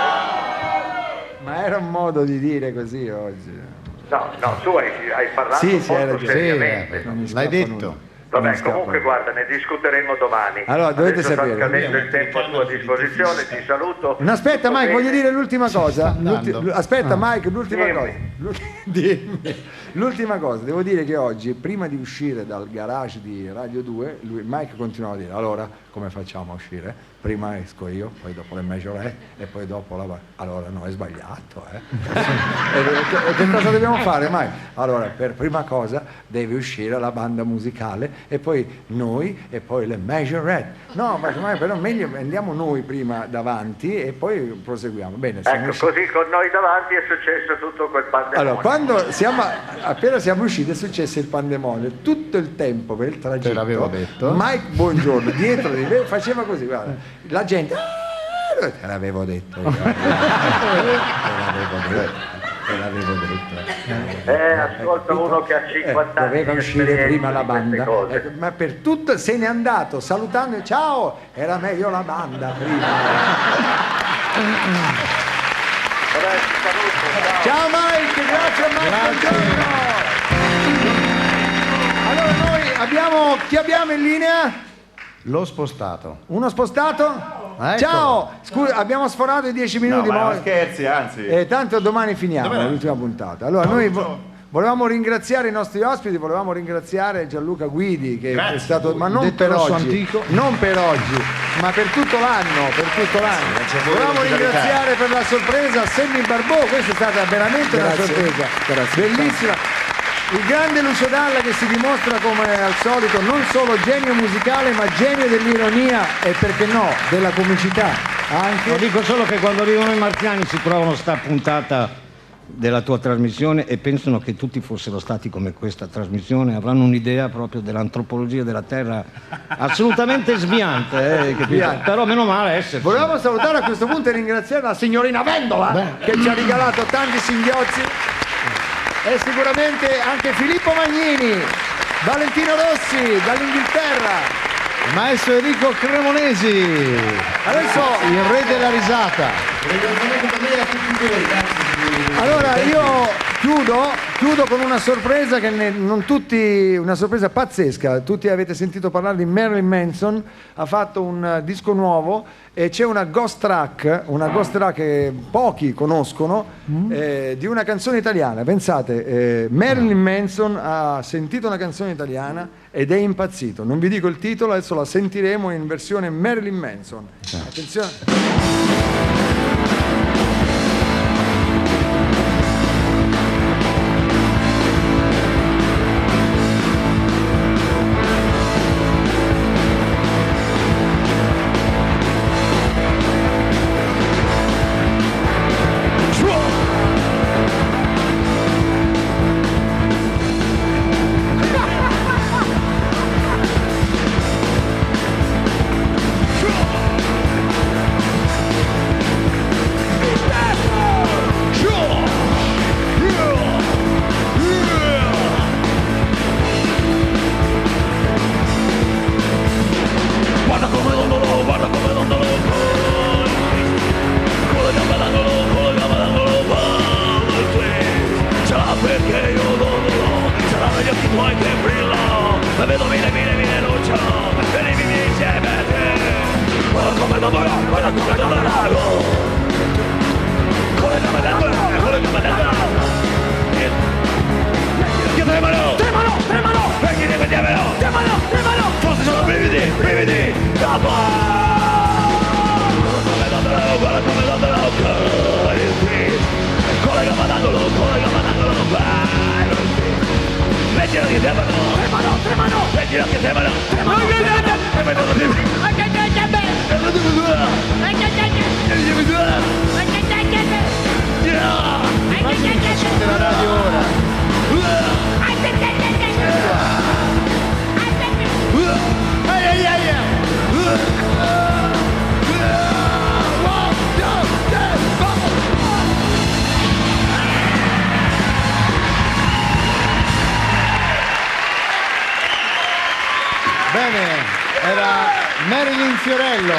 Ma era un modo di dire così oggi. No, tu hai parlato molto seriamente. L'hai detto. Vabbè, comunque guarda, ne discuteremo domani. Allora, dovete sapere. Sta scadendo il tempo a tua disposizione, ti saluto. Aspetta Mike, voglio dire l'ultima cosa. Aspetta Mike, l'ultima cosa. Dimmi. L'ultima cosa, devo dire che oggi, prima di uscire dal garage di Radio 2, Mike continuava a dire: allora, come facciamo a uscire? Prima esco io, poi dopo le Majorette e poi dopo la... Allora no, è sbagliato, e che cosa dobbiamo fare, Mike? Allora, per prima cosa deve uscire la banda musicale e poi noi e poi le Majorette. No, ma però meglio andiamo noi prima davanti e poi proseguiamo. Bene, ecco, così con noi davanti è successo tutto quel pandemonio. Allora, appena siamo usciti è successo il pandemonio, tutto il tempo per il tragitto. Te l'avevo detto. Mike Buongiorno dietro di me faceva così, guarda, la gente te l'avevo detto io. te l'avevo detto. Ascolta, uno che ha 50 anni doveva uscire prima la banda, ma per tutto se n'è andato salutando, ciao, era meglio la banda prima. Ciao Mike, grazie a Mike. Allora noi chi abbiamo in linea? L'ho spostato. Uno spostato? Ecco. Ciao, scusa, abbiamo sforato i 10 minuti. No, ma non scherzi, anzi. Tanto domani finiamo l'ultima puntata. Allora noi volevamo ringraziare i nostri ospiti, volevamo ringraziare Gianluca Guidi che è stato, ma non per oggi, non per oggi, ma per tutto l'anno, volevamo ringraziare per la sorpresa Sammy Barbò, questa è stata veramente una sorpresa bellissima. Il grande Lucio Dalla che si dimostra come al solito non solo genio musicale ma genio dell'ironia e perché no, della comicità anche. Lo dico solo che quando arrivano i marziani si trovano sta puntata della tua trasmissione e pensano che tutti fossero stati come questa trasmissione, avranno un'idea proprio dell'antropologia della Terra assolutamente sviante, però meno male essere. Volevamo salutare a questo punto e ringraziare la signorina Vendola che ci ha regalato tanti singhiozzi. E sicuramente anche Filippo Magnini, Valentino Rossi dall'Inghilterra, il maestro Enrico Cremonesi, adesso il re della risata. Allora io chiudo con una sorpresa che non tutti, una sorpresa pazzesca. Tutti avete sentito parlare di Marilyn Manson, ha fatto un disco nuovo e c'è una ghost track che pochi conoscono, di una canzone italiana. Pensate, Marilyn Manson ha sentito una canzone italiana ed è impazzito. Non vi dico il titolo, adesso la sentiremo in versione Marilyn Manson. Attenzione. Bene, era Marilyn Fiorello.